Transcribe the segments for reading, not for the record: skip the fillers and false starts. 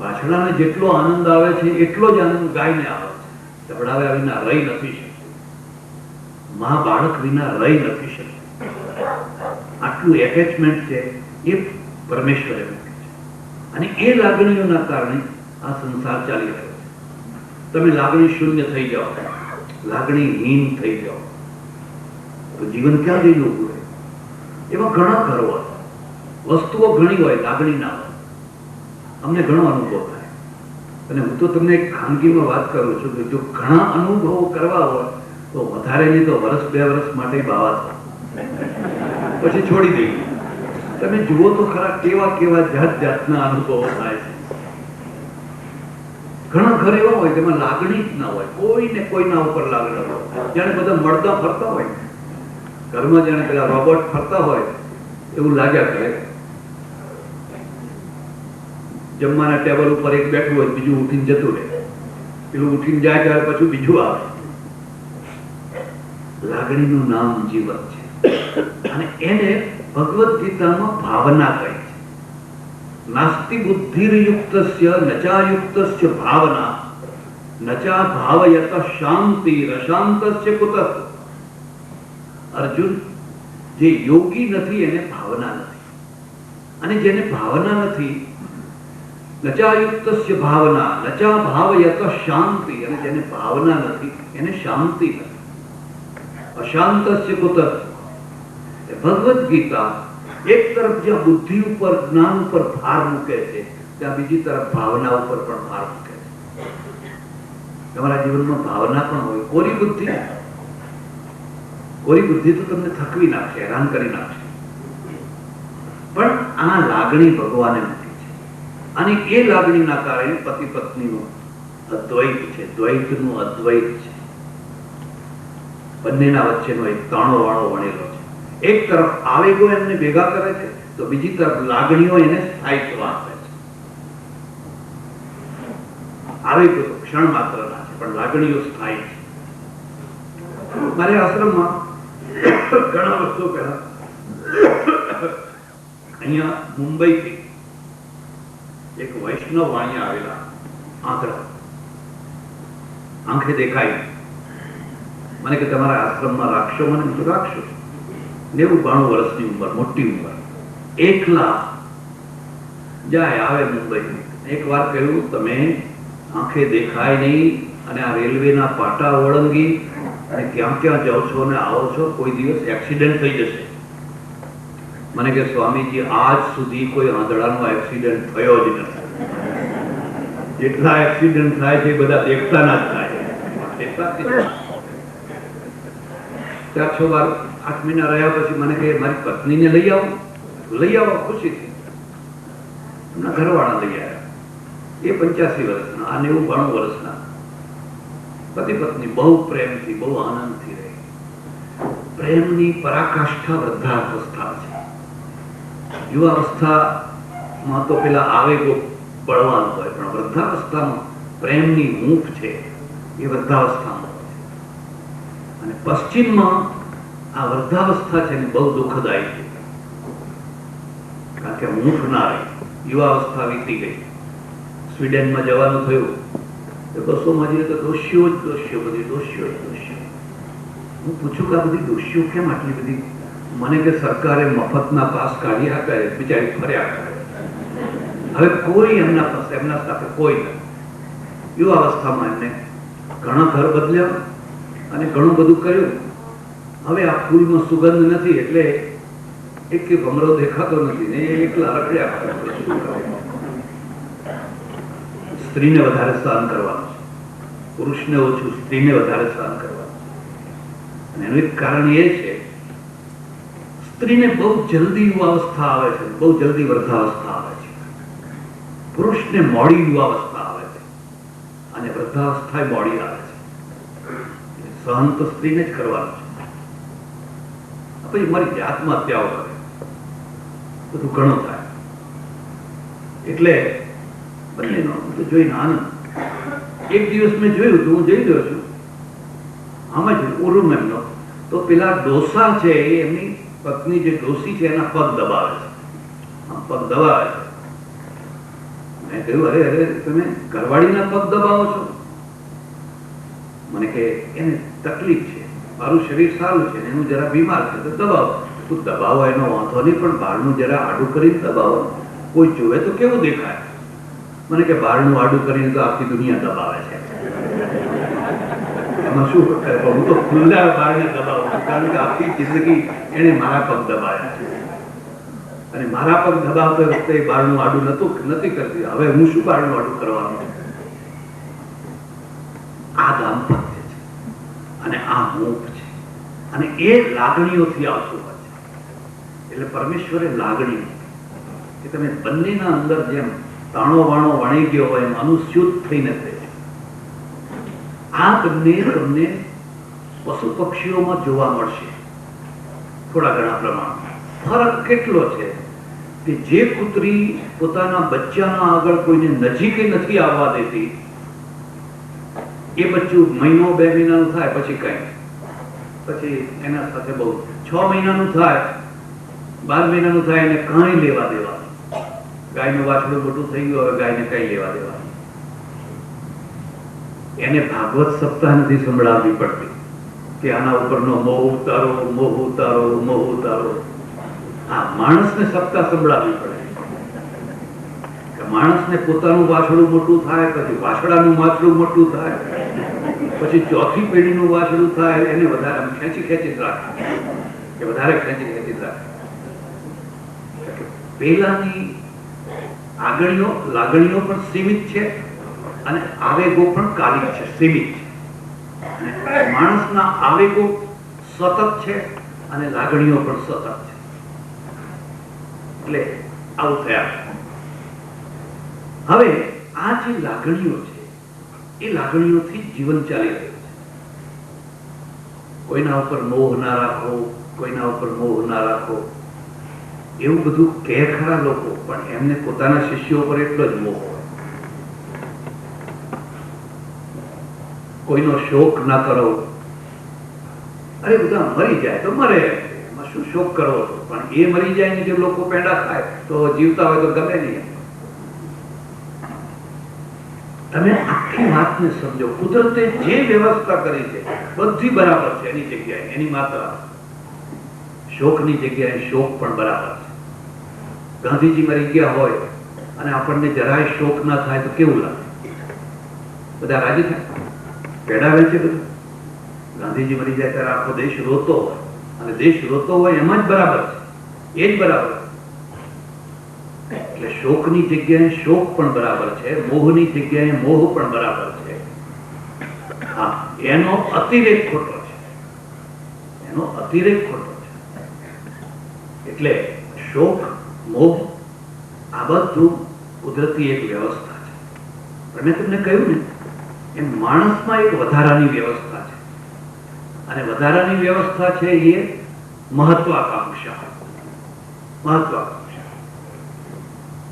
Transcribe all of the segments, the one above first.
વાછડાને જેટલો આનંદ આવે છે એટલો જ આનંદ ગાયને આવે છે. ચપડાવ્યા વિના રહી નથી શકતી. મા બાળક વિના રહી નથી શકતી. આટલું એટેચમેન્ટ છે એ પરમેશ્વરે મૂક્યું છે. અને એ લાગણીઓના કારણે આ સંસાર ચાલી રહ્યો છે. તમે લાગણી શૂન્ય થઈ જાઓ, લાગણીહીન થઈ જાઓ તો જીવન ક્યાં જઈને ઉભું રહે? એમાં ઘણા ઘરો હોય, વસ્તુઓ ઘણી હોય, લાગણી ના હોય. અમને ઘણો અનુભવ થાય. અને હું તો તમને એક ખાનગીમાં વાત કરું છું કે જો ઘણા અનુભવો કરવા હોય તો વધારે નહીં તો વર્ષ 2 વર્ષ માટે બાવા થાવ, પછી છોડી દઈએ. તમે જુઓ તો ખરા કેવા કેવા જાત જાતના અનુભવો થાય છે. ઘણા ઘર એવા હોય તેમાં લાગણી જ ના હોય, કોઈને કોઈના ઉપર લાગણી હોય. જાણે બધા મળતા ફરતા હોય ઘરમાં, જાણે પેલા રોબોટ ફરતા હોય એવું લાગ્યા કરે. જમવાના ટેબલ ઉપર એક બેઠું હોય, બીજું ઉઠીને જતું રહે, પેલું ઉઠીને જાય ત્યારે પછી બીજું આવે. લાગણીનું નામ જીવન છે. અને એને ભગવદ ગીતામાં ભાવના કહે છે. નાસ્તિ બુદ્ધિર્યુક્તસ્ય નચાયુક્તસ્ય ભાવના નચા ભાવયત શાંતિ રશાંતસ્ય કુતઃ. અર્જુન, જે યોગી નથી એને ભાવના નથી, અને જેને ભાવના નથી નચાયુક્તસ્ય ભાવના નચા ભાવયત શાંતિ, અને જેને ભાવના નથી એને શાંતિ નથી. અશાંતસ્ય કુતઃ. ભગવદ ગીતા એક તરફ જ્યાં બુદ્ધિ ઉપર જ્ઞાન ઉપર ભાર મૂકે છે, ત્યાં બીજી તરફ ભાવના ઉપર પણ ભાર મૂકે છે. તમારા જીવનમાં ભાવના પણ હોય. કોરી બુદ્ધિ તો તમને થકવી નાખશે, હેરાન કરી નાખશે. પણ આ લાગણી ભગવાને મૂકી છે. અને એ લાગણીના કારણે પતિ પત્નીનું અદ્વૈત છે, દ્વૈતનું અદ્વૈત છે. બંનેના વચ્ચેનો એક તાણો વાળો વણેલો છે. એક તરફ આવેગો એમને ભેગા કરે છે તો બીજી તરફ લાગણીઓ એને સ્થાયિત્વ આપે છે. આવેગો તો ક્ષણ માત્રના છે, પણ લાગણીઓ સ્થાયી છે. મારે આશ્રમમાં ઘણા વર્ષો પહેલા અહીંયા મુંબઈથી એક વૈષ્ણવ વાણિયા આવેલા, આંખે દેખાય. મને કે તમારા આશ્રમમાં રાખશો? મને તો રાખશો. 90-92 વર્ષની ઉંમર, મોટી ઉંમર, એકલા જાય આવે મુંબઈ. એક વાર કહ્યું, તમે આંખે દેખાય નહીં અને આ રેલવેના પાટા ઓળંગી અને ક્યાં ક્યાં જાઓ છો અને આવો છો, કોઈ દિવસ એક્સિડન્ટ થઈ જશે. મને કે સ્વામીજી, આજ સુધી કોઈ આંધળાનો એક્સિડન્ટ થયો જ નથી. જેટલા એક્સિડન્ટ થાય છે બધા દેખતા ના જ થાય. 4-6 વાર 8 મહિના રહ્યા પછી મને કહે, મારી પત્નીને લઈ આવો ખુશીથી. એમના ઘરવાળા લઈ આવ્યા. એ 85 વર્ષના, આ 90-92 વર્ષના. પતિ પત્ની બહુ પ્રેમથી, બહુ આનંદથી રહે. પ્રેમની પરાકાષ્ઠા વૃદ્ધાવસ્થા છે. યુવાવસ્થામાં તો પેલા આવેગો બળવાન હોય, પણ વૃદ્ધાવસ્થામાં પ્રેમની હૂંફ છે એ વૃદ્ધાવસ્થામાં હોય. અને પશ્ચિમમાં આ વૃદ્ધાવસ્થા છે ને બહુ દુઃખદાયી છે. કારણ કે હૂંફ ના રહી, યુવાવસ્થા વીતી ગઈ. સ્વીડનમાં જવાનું થયું તો બસોમાં જઈએ તો દોષીઓ જ દોષીઓ, બધી દોષીઓ જ દોષીઓ. હું પૂછું કે આ બધી દોષીઓ કેમ આટલી બધી? મને કે સરકારે મફતના પાસ કાઢી આપે, બિચારી ફર્યા કરે. હવે કોઈ એમના સાથે કોઈ નથી. યુવાવસ્થામાં એમને ઘણા ઘર બદલ્યા અને ઘણું બધું કર્યું. હવે આ ફૂલમાં સુગંધ નથી એટલે એક ભમરો દેખાતો નથી ને એકલા રખડ્યા કરે. સ્ત્રીને વધારે સહન કરવાનું છે, પુરુષને ઓછું, સ્ત્રીને વધારે સહન કરવાનું. અને એનું એક કારણ એ છે, સ્ત્રીને બહુ જલ્દી યુવાવસ્થા આવે છે, બહુ જલ્દી વૃદ્ધાવસ્થા આવે છે. પુરુષને મોડી યુવાવસ્થા આવે છે અને વૃદ્ધાવસ્થા મોડી આવે છે. સહન તો સ્ત્રીને જ કરવાનું છે. પછી મારી જાતમાં હત્યાઓ કરે, બધું ઘણું થાય. એટલે બંનેનો જોઈને આનંદ. એક દિવસ મેં જોયું હતું, હું જઈ રહ્યો છું, આમાં જ ઉરુમ એમનો, તો પેલા ડોસા છે એમની પત્ની જે ડોસી છે એના પગ દબાવે છે. પગ દબાવે છે. મેં કહ્યું, અરે અરે તમે ઘરવાળીના પગ દબાવો છો? મને કે એને તકલીફ છે, મારું શરીર સારું છે, એનું જરા બીમાર છે તો દબાવો. તું દબાવો એનો વાંધો નહીં, પણ બહારનું જરા આડું કરીને દબાવો, કોઈ જોવે તો કેવું દેખાય. મને કે બહારનું આડું કરીને તો આખી દુનિયા દબાવે છે. એમાં શું કરે? હું તો ખુલ્લા બહારને દબાવું, કારણ કે આખી જિંદગી એને મારા પગ દબાવ્યા છે, અને મારા પગ દબાવતી વખતે બહારનું આડું નથી કરતી. હવે હું શું બહારનું આડું કરવાનું? આ દાંપત્ય છે અને આ મોહ છે, અને એ લાગણીઓથી આવતું હોય છે. એટલે પરમેશ્વરે લાગણી કે તમે બંનેના અંદર જેમ તાણો વાણો વણી ગયો હોય એમ અનુસ્યુદ્ધ થઈને થઈ છે. આ બંને તમને પશુ પક્ષીઓમાં જોવા મળશે થોડા ઘણા પ્રમાણમાં. ફરક કેટલો છે કે જે કૂતરી પોતાના બચ્ચાના આગળ કોઈને નજીક નથી આવવા દેતી, એ બચ્ચું મહિનો 2 મહિનાનું થાય પછી કઈ, પછી એના સાથે બહુ 6 મહિનાનું થાય 12 મહિનાનું થાય એને કઈ લેવા દેવા. ગાયનું વાછડું મોટું થઈ ગયું, હવે ગાયને કઈ લેવા દેવા. એને ભાગવત સપ્તાહ નથી સંભળાવવી પડતી કે આના ઉપરનો મોહ ઉતારો, મોહ ઉતારો, મોહ ઉતારો. આ માણસને સપ્તાહ સંભળાવવી પડે કે માણસને પોતાનું વાછડું મોટું થાય, પછી વાછડાનું વાછડું મોટું થાય, પછી ચોથી પેઢીનું વાછડું થાય, એને વધારે ખેંચી ખેંચી રાખે, કે વધારે ખેંચી ખેંચી રાખે. પેલાની લાગણીઓ પણ સીમિત છે અને આવેગો પણ કાલિક છે, સીમિત છે. માણસના આવેગો સતત છે અને લાગણીઓ પણ સતત છે. એટલે આવું થયા. હવે આ જે લાગણીઓ છે એ લાગણીઓથી જીવન ચાલી રહ્યું છે. કોઈના ઉપર મોહ ના રાખો, કોઈના ઉપર મોહ ના રાખો, એવું બધું કહે ખરા લોકો, પણ એમને પોતાના શિષ્યો પર એટલો જ મોહ હોય. કોઈનો શોક ના કરો. અરે બધા મરી જાય તો મરે, એમાં શું શોક કરવો છો? પણ એ મરી જાય ને જે લોકો પેંડા ખાય તો જીવતા હોય તો ગમે નહીં. તમે આખી વાતને સમજો. કુદરતે જે વ્યવસ્થા કરી છે બધી બરાબર છે. એની જગ્યાએ એની માત્રા, શોકની જગ્યાએ શોક પણ બરાબર છે. ગાંધીજી મરી ગયા હોય અને આપણને જરાય શોક ના થાય તો કેવું લાગે? બધા રાજી થાય, પેડાવે છે બધું. ગાંધીજી મરી જાય ત્યારે આખો દેશ રોતો હોય, અને દેશ રોતો હોય એમાં જ બરાબર છે, એ જ બરાબર. એટલે શોકની જગ્યાએ શોક પણ બરાબર છે, મોહની જગ્યાએ મોહ પણ બરાબર છે. હા, એનો અતિરેક ખોટો છે, એનો અતિરેક ખોટો છે. એટલે શોક, મોહ આ બધું કુદરતી એક વ્યવસ્થા છે. પણ મેં તમને કહ્યું ને એમ માણસમાં એક વધારાની વ્યવસ્થા છે, અને વધારાની વ્યવસ્થા છે એ મહત્વાકાંક્ષા.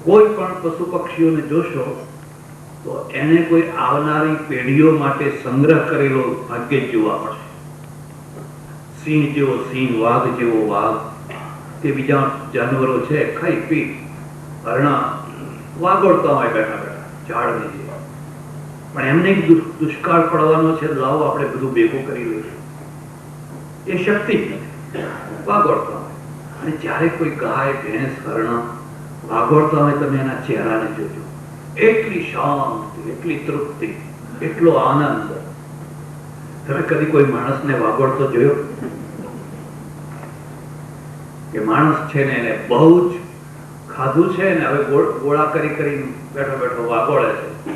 કોઈ પણ પશુ પક્ષીઓને જોશો તો એને કોઈ આવનારી પેઢીઓ માટે સંગ્રહ કરેલો ભાગ્ય જ જોવા મળશે. સિંહ જેવો સિંહ, વાઘ જેવો વાઘ, કે બીજા જાનવરો છે ખાઈ પી હરણા વાગોળતા હોય બેઠા બેઠા ઝાડ નીચે. પણ એમને દુષ્કાળ પડવાનો છે, લાવો આપણે બધું ભેગું કરી લઈશું. એ શક્તિ જ નથી, વાગોળતા હોય. અને જ્યારે કોઈ ગાય, ભેંસ, હરણા વાગોળતા હોય તમે એના ચહેરાને જોજો, એટલી શાંતિ, એટલી તૃપ્તિ, એટલો આનંદ. તમે કદી કોઈ માણસને વાગોળતો જોયો? કે માણસ છે ને એને બહુ જ ખાધું છે ને હવે ગોળા કરી કરીને બેઠો બેઠો વાગોળે છે.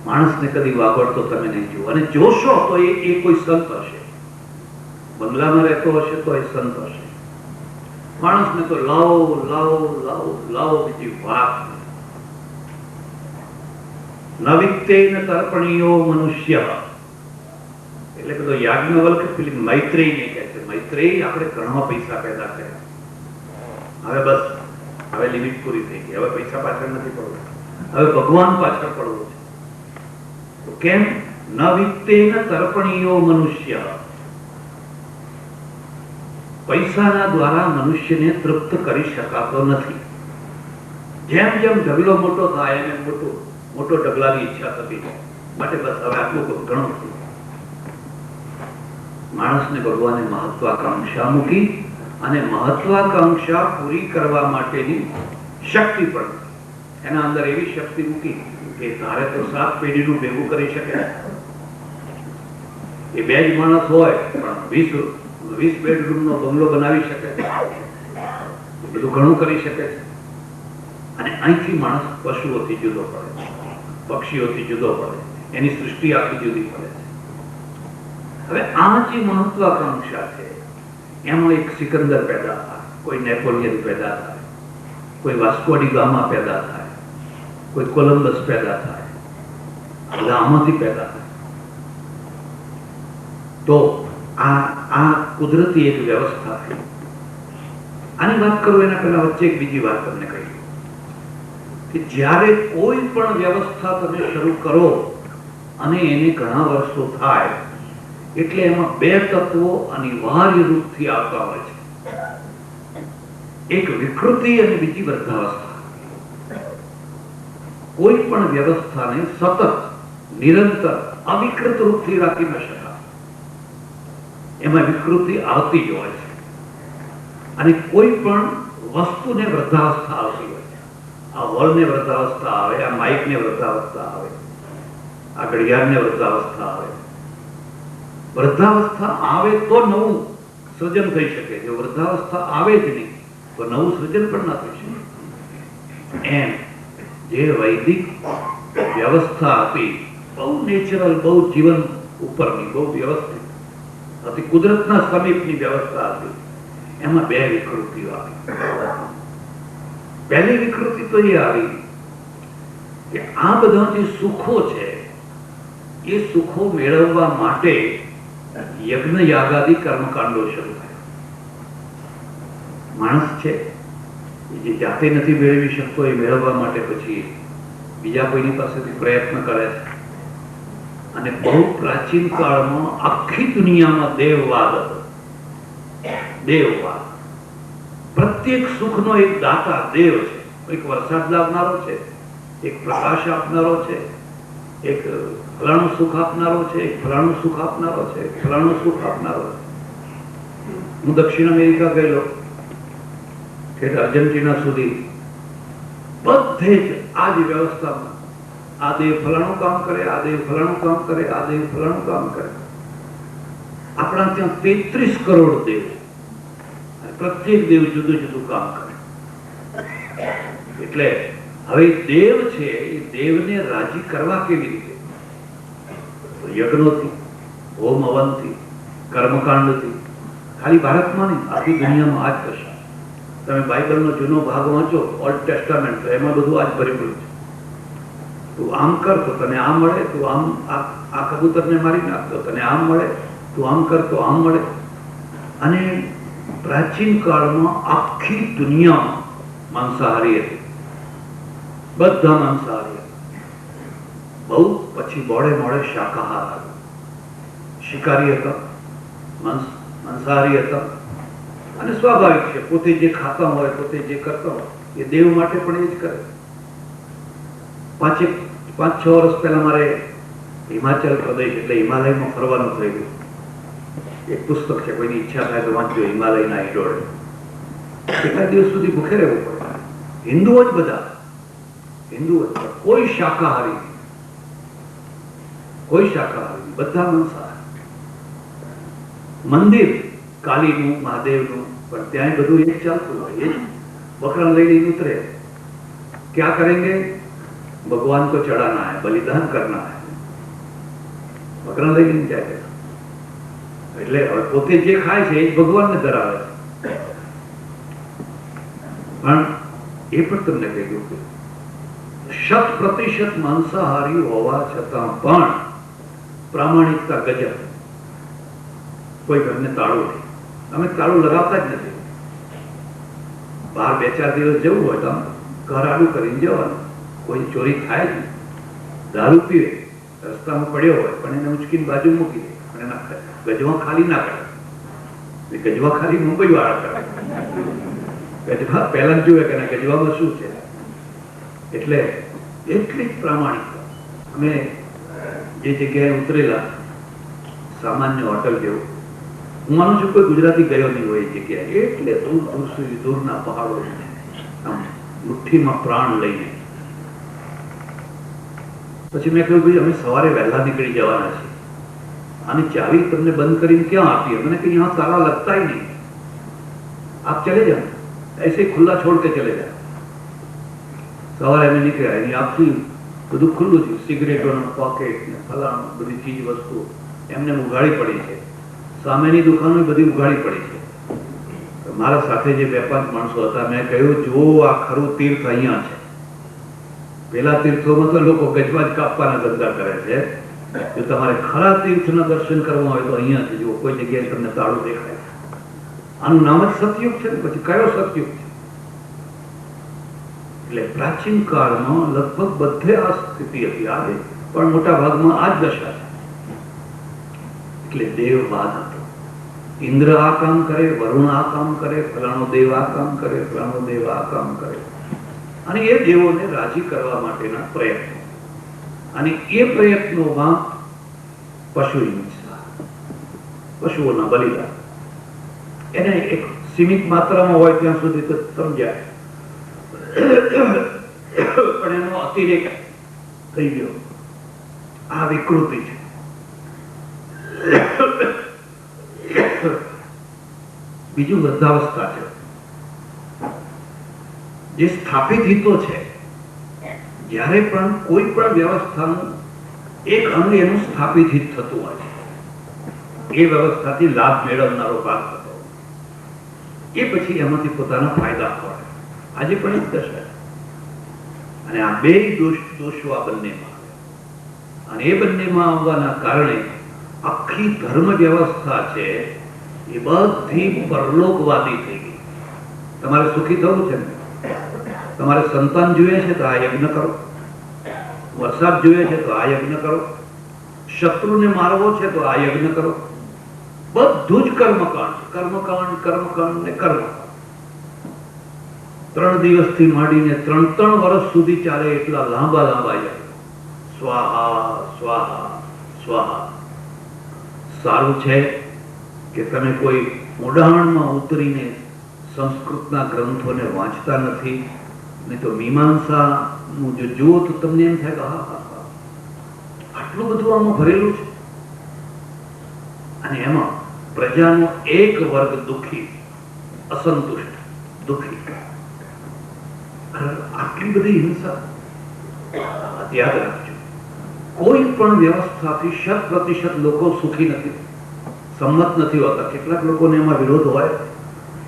માણસને કદી વાગોળતો તમે નહીં જુઓ. અને જોશો તો એ કોઈ સંત હશે, બંગલામાં રહેતો હશે તો એ સંત હશે. માણસને તો લાવો લાવો લાવો લાવો, બીજી વાત. નવિત્તેન તર્પણીયો મનુષ્ય. એટલે બધો યાજ્ઞવલ્ક પેલી મૈત્રેય ને કહે છે, મૈત્રેય આપણે ઘણા પૈસા પેદા કર્યા, હવે બસ, હવે લિમિટ પૂરી થઈ ગઈ, હવે પૈસા પાછળ નથી પડવું, હવે ભગવાન પાછળ પડવું છે. તો કેમ? નવિત્તેન તર્પણીયો મનુષ્ય. પૈસાના દ્વારા મનુષ્યને તૃપ્ત કરી શકાતો નથી. જેમ જેમ ઢગલો મોટો થાય એમ મોટો ઢગલાની ઈચ્છા થતી માટે બસ હવે આટલું ઘણું થયું. માણસને ભગવાને મહત્વાકાંક્ષા મૂકી અને મહત્વાકાંક્ષા પૂરી કરવા માટેની શક્તિ પણ એના અંદર એવી શક્તિ મૂકી કે ધારે તો 7 પેઢીનું ભેગું કરી શકે. એ 2 જ માણસ હોય પણ 20 બેડરૂમનો બંગલો બનાવી શકે, બધું ઘણું કરી શકે છે. અને અહીંથી માણસ પશુઓથી જુદો પડે, પક્ષીઓથી જુદો પડે, એની સૃષ્ટિ આખી જુદી પડે છે. હવે આ જે મહત્વાકાંક્ષા છે એમાં એક સિકંદર પેદા થાય, કોઈ નેપોલિયન પેદા થાય, કોઈ વાસ્કો ડી ગામા પેદા થાય, કોઈ કોલમ્બસ પેદા થાય, બધા આમાંથી પેદા થાય. તો આ કુદરતી એક વ્યવસ્થા છે. આની વાત કરું એના પહેલા વચ્ચે એક બીજી વાત તમને કહી કે જ્યારે કોઈ પણ વ્યવસ્થા તમે શરૂ કરો અને એને ઘણા વર્ષો થાય એટલે એમાં 2 તત્વો અનિવાર્ય રૂપથી આવતા હોય છે. એક વિકૃતિ અને બીજી વૃદ્ધાવસ્થા. કોઈ પણ વ્યવસ્થાને સતત નિરંતર અવિકૃત રૂપથી રાખી ન શકાય. એમાં વિકૃતિ આવતી જ હોય છે. અને કોઈ પણ વસ્તુને વૃદ્ધાવસ્થા આવતી હોય છે. આ હોલને વૃદ્ધાવસ્થા આવે, આ માઇકને વૃદ્ધાવસ્થા આવે, આ ઘડિયાળને વૃદ્ધાવસ્થા આવે. વૃદ્ધાવસ્થા આવે તો નવું સર્જન થઈ શકે. જો વૃદ્ધાવસ્થા આવે જ નહીં તો નવું સર્જન પણ ના થઈ શકે. એમ જે વૈદિક વ્યવસ્થા હતી બહુ નેચરલ, બહુ જીવન ઉપરની, બહુ વ્યવસ્થિત હતી, કુદરતના સમીપની વ્યવસ્થા હતી. એમાં 2 વિકૃતિઓ આવી. પહેલી વિકૃતિ તો એ આવી કે આ બધા જે સુખો છે એ સુખો મેળવવા માટે યજ્ઞ યાગાદી કર્મકાંડો શરૂ થયા. માણસ છે જે જાતે નથી મેળવી શકતો એ મેળવવા માટે પછી બીજા કોઈની પાસેથી પ્રયત્ન કરે છે. અને બહુ પ્રાચીન કાળમાં આખી દુનિયામાં દેવવાદ હતો. દેવવાદ. પ્રત્યેક સુખનો એક દાતા દેવ છે. એક વરસાદ લાવનારો છે, એક પ્રકાશ આપનારો છે, એક ફલાણું સુખ આપનારો છે, એક ફલાણું સુખ આપનારો છે, એક ફલાણું સુખ આપનારો છે. હું દક્ષિણ અમેરિકા ગયેલો, કે અર્જેન્ટિના સુધી બધે જ આ જ વ્યવસ્થામાં આ દેવ ફલાણું કામ કરે, આ દેવ ફલાણું કામ કરે, આ દેવ ફલાણું કામ કરે. આપણા ત્યાં 33 કરોડ દેવ, પ્રત્યેક દેવ જુદું જુદું કામ કરે. એટલે હવે દેવ છે એ દેવને રાજી કરવા કેવી રીતે? યજ્ઞોથી, હોમ હવનથી, કર્મકાંડથી. ખાલી ભારતમાં નહીં, આખી દુનિયામાં આ જ દશા. તમે બાઇબલનો જૂનો ભાગ વાંચો, ઓલ્ડ ટેસ્ટામેન્ટ, તો એમાં બધું આ જ ભરેલું છે. તું આમ કર તો તને આ મળે, તું આમ આ કબૂતરને મારી નાખ તો તને આમ મળે, તું આમ કર તો આમ મળે. અને પ્રાચીન કાળમાં આખી દુનિયા માંસાહારી હતી, બધા માંસાહારી હતા. બહુ પછી મોડે મોડે શાકાહાર આવ્યો. શિકારી હતા, માંસાહારી હતા. અને સ્વાભાવિક છે, પોતે જે ખાતા હોય, પોતે જે કરતા હોય એ દેવ માટે પણ એ જ કરે. 5-6 વર્ષ પહેલા મારે હિમાચલ પ્રદેશ એટલે હિમાલયમાં ફરવાનું થઈ ગયું. એક પુસ્તક છે, કોઈની ઈચ્છા થાય તો વાંચજો, હિમાલયના ઈડોળ. કેટલા દિવસ સુધી ભૂખે રહેવું પડે. હિન્દુઓ જ બધા, હિન્દુઓ જ, કોઈ શાકાહારી, કોઈ શાકાહારી, બધા માંસાહારી. મંદિર કાલીનું, મહાદેવનું, પણ ત્યાં બધું એક ચાલતું હોય. એ જ બકરા લઈને ઉતરે. ક્યાં કરેંગે? ભગવાન को चढ़ाना है, बलिदान करना है. બકરા લઈને જાય. એટલે પોતે જે ખાય છે એ ભગવાનને ધરાવે છે. પણ એ પણ તમને કહ્યું કે 100% માંસાહારી હોવા છતાં પણ પ્રામાણિકતા ગજબ. કોઈ ઘરને તાળું નહીં. અમે તાળું લગાવતા જ નથી. બહાર 2-4 દિવસ જવું હોય તો ઘર આડું કરીને જવાનું. કોઈ ચોરી થાય જ નહીં. દારૂ પીવે, રસ્તામાં પડ્યો હોય પણ એને ઉચકીને બાજુ મૂકી દે, પણ એના ગજવા ખાલી ના કરે. ગજવા ખાલી મુંબઈ વાળા કરે. ગજવા પહેલા જુએ કે ગજવામાં શું છે. એટલે એટલી જ પ્રામાણિકતા. અમે જે જગ્યાએ ઉતરેલા, સામાન્ય હોટલ જેવું, હું માનું છું કોઈ ગુજરાતી ગયો નહીં હોય એ જગ્યાએ, એટલે દૂર દૂર સુધી દૂરના પહાડો આમ મુઠ્ઠીમાં પ્રાણ લઈને. પછી મેં કહ્યું ભાઈ અમે સવારે વહેલા નીકળી જવાના છીએ, આની ચાવી તમને બંધ કરીને ક્યાં આપીએ? મને કે यहाँ ताला लगता ही नहीं, आप चले जाओ, ऐसे खुला छोड़ के चले जाओ. સવારે અમે નીકળ્યા, એની આખી બધું ખુલ્લું થયું, સિગરેટોનો પોકેટ ને ફલાણું બધી ચીજ વસ્તુ એમને ઉઘાડી પડી છે, સામેની દુકાનો બધી ઉઘાડી પડી છે. મારા સાથે જે 2-5 માણસો હતા, મેં કહ્યું જો આ ખરું તીર્થ અહીંયા છે. પેલા તીર્થોમાં તો લોકો ગજવાજ કાપવાના ધંધા કરે છે, જો તમારે ખરા તીર્થના દર્શન કરવા હોય તો અહીંયા છે. જો કોઈ જગ્યાએ તમને તાળું દેખાય, આનું નામ જ સતયુગ છે ને, પછી કયો સતયુગ છે? એટલે પ્રાચીન કાળમાં લગભગ બધે આ સ્થિતિ હતી, આજે પણ મોટા ભાગમાં આ જ દશા છે. એટલે દેવવાદ હતો. ઇન્દ્ર આ કામ કરે, વરુણ આ કામ કરે, ફલાણો દેવ આ કામ કરે, ફલાણો દેવ આ કામ કરે, અને એ દેવોને રાજી કરવા માટેના પ્રયત્નો. અને એ પ્રયત્નોમાં પશુ હિંસા, પશુઓના બલિદાન, એને એક સીમિત માત્રામાં હોય ત્યાં સુધી તો સમજાય, પણ એનો અતિરેક થઈ ગયો, આ વિકૃતિ છે. બીજું વૃદ્ધાવસ્થા છે, જે સ્થાપિત હિતો છે. જ્યારે પણ કોઈ પણ વ્યવસ્થાનું એક અંગ એનું સ્થાપિત હિત થતું હોય છે, એ વ્યવસ્થાથી લાભ મેળવનારો ભાગ થતો, એ પછી એમાંથી પોતાના ફાયદા હોય. આજે પણ એક દશા છે. અને આ બે દોષો આ બંનેમાં આવે, અને એ બંનેમાં આવવાના કારણે આખી ધર્મ વ્યવસ્થા છે એ બધી પરલોકવાદી થઈ ગઈ. તમારે સુખી થવું છે ને, તમારે સંતાન જોઈએ છે તો આ યજ્ઞ કરો, વરસાદ જોઈએ છે તો આ યજ્ઞ કરો, શત્રુને મારવો છે તો આ યજ્ઞ કરો. બધું જ કર્મકાંડ, કર્મકાંડ, કર્મકાંડ ને કર્મકાંડ. 3 દિવસથી માંડીને 3 વર્ષ સુધી ચાલે એટલા લાંબા લાંબા યજ્ઞ. સ્વાહા સ્વાહા સ્વાહા. સારું છે કે તમે કોઈ ઊંડાણમાં ઉતરીને સંસ્કૃતના ગ્રંથોને વાંચતા નથી, નહીં તો મીમાંસાનું જો જુઓ તો તમને એમ થાય કે હા હા હા, આટલું બધું આમાં ભરેલું છે. અને એમાં પ્રજાનો એક વર્ગ દુઃખી, અસંતુષ્ટ, દુઃખી. આટલી બધી હિંસા. યાદ રાખજો, કોઈ પણ વ્યવસ્થાથી 100% લોકો સુખી નથી, સંમત નથી હોતા. કેટલાક લોકોને એમાં વિરોધ હોય,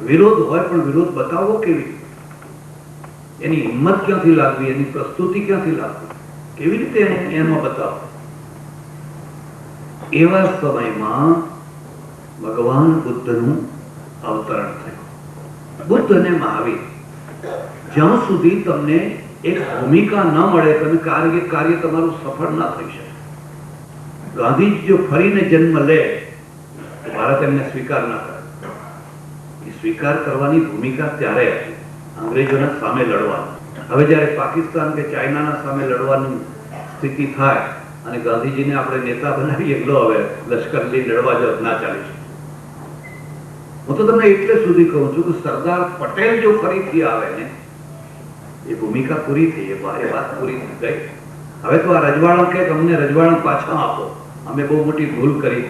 પણ વિરોધ બતાવવો કેવી? એની હિંમત ક્યાંથી લાગવી, એની પ્રસ્તુતિ ક્યાંથી લાગવી, કેવી રીતે એમાં બતાવો? એવા સમયમાં ભગવાન બુદ્ધનું અવતરણ થયું. બુદ્ધ અને મહાવીર, જ્યાં સુધી તમને એક ભૂમિકા ન મળે, તમે કાર્ય તમારું સફળ ના થઈ શકે. ગાંધીજી જો ફરીને જન્મ લે તો ભારત એમને સ્વીકાર ના કરે. એ સ્વીકાર કરવાની ભૂમિકા ત્યારે હતી અંગ્રેજોના સામે લડવાની. હવે જયારે પાકિસ્તાન કે ચાઇનાના સામે લડવાની સ્થિતિ થાય અને ગાંધીજીને આપણે નેતા બનાવીએ, હવે લશ્કર લઈ લડવા જ ના ચાલી શકે. હું તો તમને એટલે સુધી કહું છું કે સરદાર પટેલ જો ફરીથી આવે ને, એ ભૂમિકા પૂરી થઈ, એ વાત પૂરી થઈ ગઈ. હવે તો આ રજવાડા કે અમને રજવાડા પાછા આપો, અમે બહુ મોટી ભૂલ કરી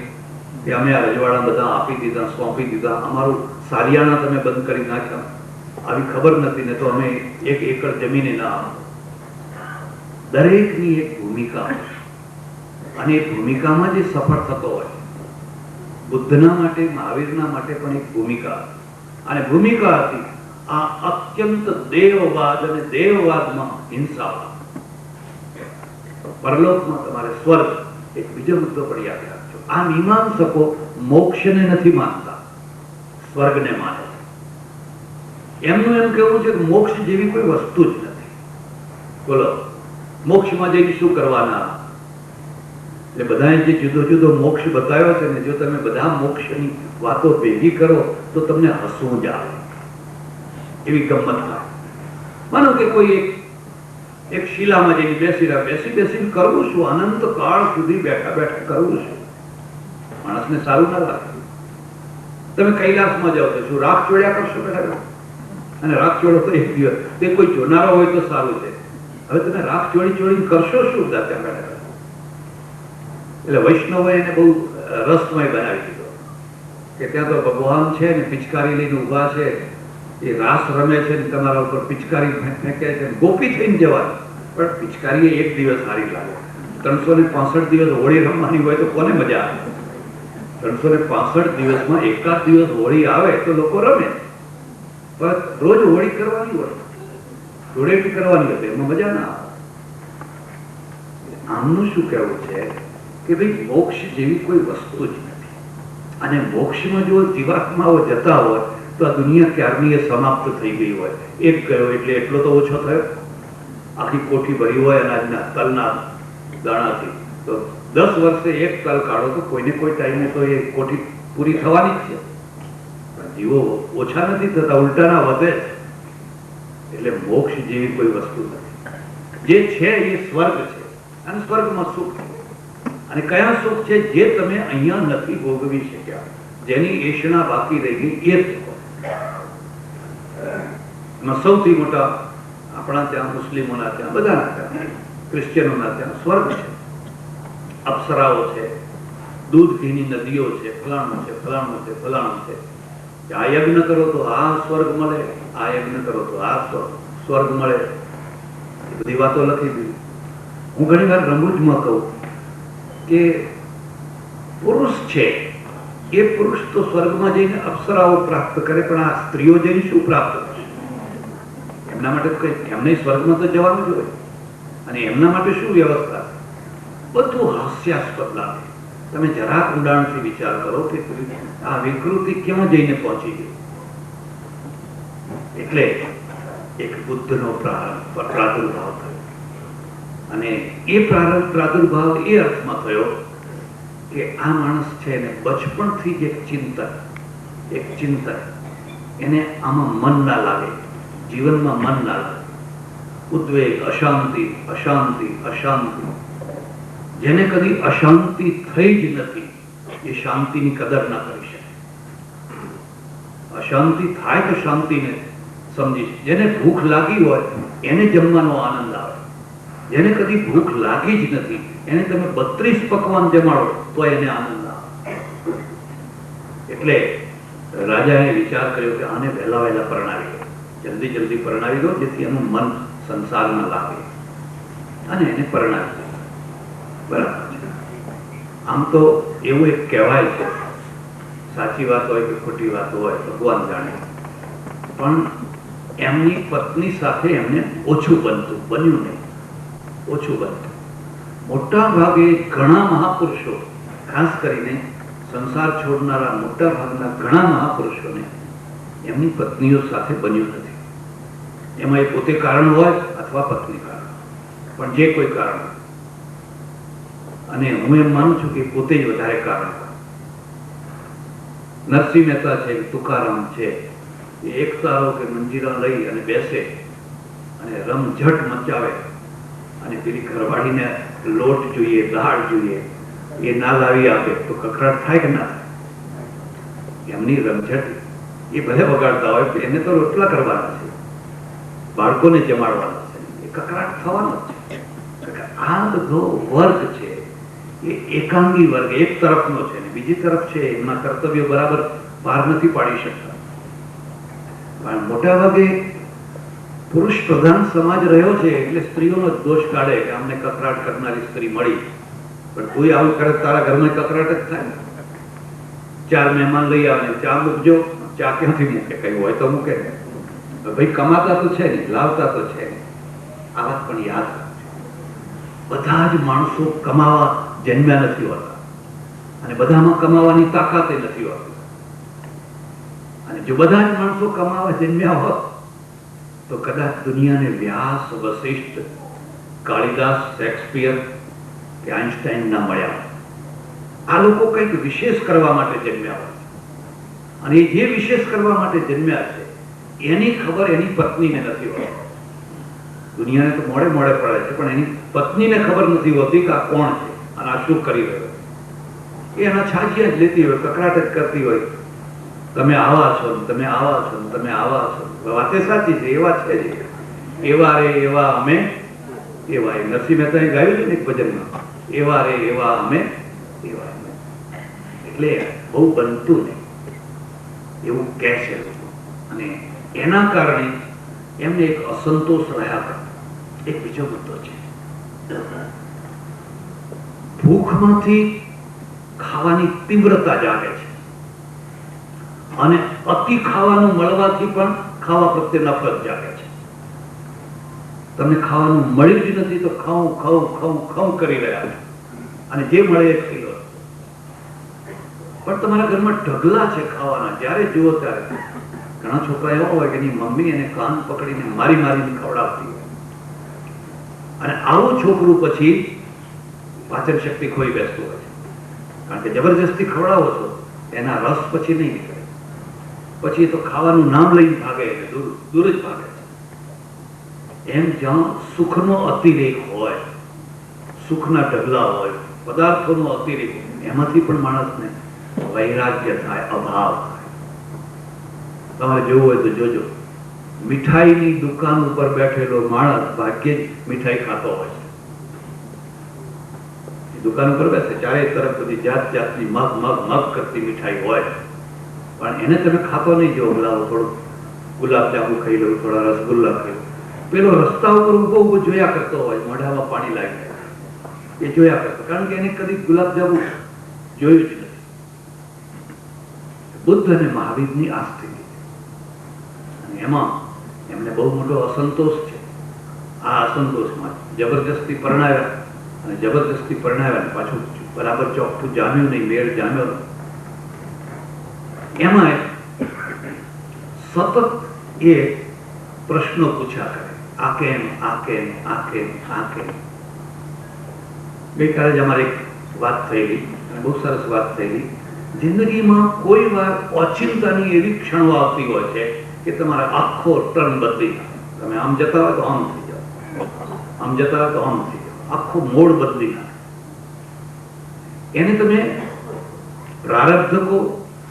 કે અમે આ રજવાડા બધા આપી દીધા, સોંપી દીધા, અમારું સારિયાણા તમે બંધ કરી નાખ્યા, આવી ખબર નથી ને તો અમે 1 એકર જમીને ના આપો. દરેકની એક ભૂમિકા, અને એ ભૂમિકામાં જે સફળ થતો હોય, બુદ્ધના માટે, મહાવીરના માટે પણ એક ભૂમિકા, અને ભૂમિકા હતી આ અત્યંત દેવવાદ, અને દેવવાદમાં હિંસાવાદ. પરલોકમાં તમારે સ્વર્ગ. એક બીજો મુદ્દો પણ યાદ રાખજો, આ મીમાંસકો મોક્ષને નથી માનતા, સ્વર્ગને માને છે. એમનું એમ કહેવું છે કે મોક્ષ જેવી કોઈ વસ્તુ જ નથી. બોલો, મોક્ષમાં જઈને શું કરવાના? એટલે બધાએ જે જુદો જુદો મોક્ષ બતાવ્યો છે ને, જો તમે બધા મોક્ષની વાતો ભેગી કરો તો તમને હસવું જ આવે, એવી ગમત થાય. માનો કે કોઈ એક એક શિલામાં જઈને બેસી કરવું શું? અનંત કાળ સુધી બેઠા બેઠા કરવું શું? માણસને સારું ના લાગે. તમે કૈલાસમાં જાઓ તો શું રાખ ચોડ્યા કરશો બેઠા? અને રાખ ચોડો તો એક દિવસ તે કોઈ જોનારો હોય તો સારું છે. હવે તમે રાખ ચોડી કરશો શું ત્યાં બેઠા? એટલે વૈષ્ણવોએ એને બહુ રસમય બનાવી દીધો કે ત્યાં તો ભગવાન છે ને પિચકારી લઈને ઉભા છે, એ રાસ રમે છે ને તમારા ઉપર પિચકારી ફેંકે છે, ગોપી થઈને જવાનું. પણ પિચકારી એક દિવસ સારી લાગે. 365 દિવસ હોળી રમવાની હોય તો કોને મજા આવે? 365 દિવસમાં એકાદ દિવસ હોળી આવે તો લોકો રમે, પણ રોજ હોળી કરવાની હોય, ધૂળેટી કરવાની હોય એમાં મજા ના આવે. આમનું શું કહેવું છે કે ભાઈ મોક્ષ જેવી કોઈ વસ્તુ જ નથી, અને મોક્ષમાં જો જીવાત્માઓ જતા હોય તો આ દુનિયા ક્યારની સમાપ્ત થઈ ગઈ હોય. એક ગયો એટલે એટલો તો ઓછો થયો. આખી કોઠી ભરી હોય અનાજના તલના દાણાથી, તો 10 વર્ષે એક તલ કાઢો તો કોઈને કોઈ ટાઈમે તો એ કોઠી પૂરી થવાની જ છે. પણ જીવો ઓછા નથી થતા, ઉલટાના વધે. એટલે મોક્ષ જેવી કોઈ વસ્તુ નથી. જે છે એ સ્વર્ગ છે, અને સ્વર્ગમાં સુખ છે. અને કયા સુખ છે? જે તમે અહીંયા નથી ભોગવી શક્યા, જેની એષણા બાકી રહી ગઈ, એ સુખ. સૌથી મોટા આપણા ત્યાં, મુસ્લિમોના ત્યાં, બધાના ત્યાં, ક્રિશ્ચિયનોના ત્યાં સ્વર્ગ છે. અપ્સરાઓ છે, દૂધ ઘીની નદીઓ છે, ફલાણું છે, ફલાણું છે, ફલાણું છે. આ યજ્ઞ કરો તો આ સ્વર્ગ મળે, આ યજ્ઞ કરો તો આ સ્વર્ગ મળે. એ બધી વાતો લખી દીધી. હું ઘણી વાર રમૂજમાં કહું કે પુરુષ છે એ પુરુષ તો સ્વર્ગમાં જઈને અપ્સરાઓ પ્રાપ્ત કરે, પણ આ સ્ત્રીઓ જઈને શું પ્રાપ્ત કરશે? એમના માટે કઈ, એમને સ્વર્ગમાં તો જવાનું જ હોય, અને એમના માટે શું વ્યવસ્થા? બધું હાસ્યાસ્પદ લાગે. તમે જરાક ઊંડાણથી વિચાર કરો કે આ વિકૃતિ ક્યાં જઈને પહોંચી ગઈ. એટલે એક બુદ્ધનો પ્રાદુર્ભાવ થયો, અને એ પ્રાદુર્ભાવ એ અર્થમાં થયો કે આ માણસ છે ને બચપણથી જ એક ચિંતન એને આમાં મન ના લાગે, જીવનમાં મન ના લાગે. ઉદ્વેગ, અશાંતિ, અશાંતિ, અશાંતિ. જેને કદી અશાંતિ થઈ જ નથી એ શાંતિની કદર ના કરી શકે. અશાંતિ થાય તો શાંતિને સમજી. જેને ભૂખ લાગી હોય એને જમવાનો આનંદ આવે. જેને કદી ભૂખ લાગી જ નથી એને તમે 32 પકવાન જમાડો તો એને આનંદ આવે. એટલે રાજાએ વિચાર કર્યો કે આને વહેલા પરણાવી દો, જલ્દી પરણાવી દો, જેથી એનું મન સંસારમાં લાગે, અને એને પરણાવી દો. બરાબર છે. આમ તો એવું એક કહેવાય છે, સાચી વાત હોય કે ખોટી વાત હોય ભગવાન જાણે, પણ એમની પત્ની સાથે એમને ઓછું બન્યું નહીં. મોટા ભાગે ઘણા મહાપુરુષો, ખાસ કરીને સંસાર છોડનારા મોટા ભાગના ઘણા મહાપુરુષોને એમની પત્નીઓ સાથે બન્યું નથી. એમાં એ પોતે કારણ હોય અથવા પત્ની કારણ, પણ જે કોઈ કારણ. અને હું એમ માનું છું કે પોતે જ વધારે કારણ. નરસિંહ મહેતા છે, તુકારામ છે, એ એક તારો કે મંજીરા લઈ અને બેસે અને રમઝટ મચાવે, અને પેલી ઘરવાળીને લોટ જોઈએ, દાળ જોઈએ, એ ના લાવી આપે તો કકડાટ થાય કે ના થાય? એમની રમઝટ એ ભલે વગાડતા હોય, એને તો રોટલા કરવાના છે, બાળકોને જમાડવાના છે, એ કકડાટ થવાનો જ છે. આ બધો વર્ગ છે એ એકાંગી વર્ગ એક તરફનો છે, બીજી તરફ છે એમના કર્તવ્યો બરાબર પાર નથી પાડી શકતા. પણ મોટા ભાગે પુરુષ પ્રધાન સમાજ રહ્યો છે એટલે સ્ત્રીઓનો જ દોષ કાઢે કે અમને કકરાટ કરનારી સ્ત્રી મળી. પણ તું આવું કરે તારા ઘરમાં કકરાટ જ થાય ને. 4 મહેમાન લઈ આવે, ચા મૂકજો, ચા ક્યાંથી મૂકે? કઈ હોય તો મૂકે. ભાઈ કમાતા તો છે ને, લાવતા તો છે. આ વાત પણ યાદ રાખજો. બધા જ માણસો કમાવા જન્મ્યા નથી હોતા, અને બધામાં કમાવાની તાકાતે નથી હોતી. અને જો બધા જ માણસો કમાવા જન્મ્યા હોત તો કદાચ દુનિયાને વ્યાસ, વશિષ્ઠ, કાલિદાસ, શેક્સપિયર કે આઈન્સ્ટાઈન ના મળ્યા. આ લોકો કંઈક વિશેષ કરવા માટે જન્મ્યા હોય, અને જે વિશેષ કરવા માટે જન્મ્યા છે એની ખબર એની પત્નીને નથી હોતી. દુનિયાને તો મોડે મોડે પડે છે, પણ એની પત્નીને ખબર નથી હોતી કે આ કોણ છે અને આ શું કરી રહ્યો છે. એના છાજિયા જ લેતી હોય, કકરાટ જ કરતી હોય, તમે આવા છો ને તમે આવા છો ને તમે આવા છો. વાતે સાચી છે, એવા છે જ. એવા રે એવા અમે એવા. નરસિંહ મહેતાએ ગાયું છે ને એક ભજનમાં, એવા રે એવા અમે એવા. એટલે બહુ બનતું નહીં એવું કહે છે લોકો. અને એના કારણે એમને એક અસંતોષ રહ્યા કરતો. એક બીજો મુદ્દો છે, ભૂખમાંથી ખાવાની તીવ્રતા જાગે છે અને અતિ ખાવાનું મળવાથી પણ ખાવા પ્રત્યે નફરત જાગે છે. તમને ખાવાનું મળ્યું જ નથી તો ખાઉં ખાઉં ખાઉં ખાઉં કરી રહ્યા છો અને જે મળે એ ખાઈ લો. પણ તમારા ઘરમાં ઢગલા છે ખાવાના, જ્યારે જુઓ ત્યારે. ઘણા છોકરા એવા હોય કે એની મમ્મી એને કાન પકડીને મારી મારીને ખવડાવતી હોય, અને આવું છોકરું પછી પાચન શક્તિ ખોઈ બેસતું હોય છે. કારણ કે જબરજસ્તી ખવડાવો છો, એના રસ પછી નહીં નીકળે. પછી તો ખાવાનું નામ લઈને ભાગે, દૂર જ ભાગે છે. એમ જ્યાં સુખનો અતિરેક હોય, સુખના ઢગલા હોય, પદાર્થોનો અતિરેક, એમાંથી પણ માણસને વૈરાગ્ય થાય, અભાવ થાય. તમારે જોવું હોય તો જોજો, મીઠાઈની દુકાન ઉપર બેઠેલો માણસ ભાગ્યે જ મીઠાઈ ખાતો હોય છે. દુકાન ઉપર બેસે, ચારે તરફ બધી જાત જાતની મગ મગ મગ કરતી મીઠાઈ હોય, પણ એને તમે ખાતો નહીં જો. લાવો થોડું ગુલાબ જાંબુ ખાઈ લઉં, થોડા રસગુલ્લા ખાઈ લઉં. પેલો રસ્તા ઉપર ઉભો ઉભો જોયા કરતો હોય, મોઢામાં પાણી લાગી જાય, એ જોયા કરતો, કારણ કે એને કદી ગુલાબ જાંબુ જોયું જ નથી. બુદ્ધ અને મહાવીરની આ સ્થિતિ, અને એમાં એમને બહુ મોટો અસંતોષ છે. આ અસંતોષમાં જબરજસ્તી પરણાવ્યા, અને જબરજસ્તી પરણાવ્યા પાછું બરાબર ચોખ્ઠું જામ્યું નહીં, મેળ જામ્યો નહીં. એમાં સતત એ પ્રશ્નો પૂછ્યા કરે, આ કેમ, આ કેમ, આ કેમ, આ કેમ. ગઈકાલે જ અમારે એક વાત થયેલી, અને બહુ સરસ વાત થયેલી. જિંદગીમાં કોઈ વાર ઓચિંતાની એવી ક્ષણો આવતી હોય છે કે તમારે આખો ટર્ન બદલી નાખે. તમે આમ જતા હોય તો આમ થઈ જાઓ, આમ જતા હોય તો આમ થઈ જાઓ, આખો મોડ બદલી નાખે. એને તમે પ્રારબ્ધ કહો,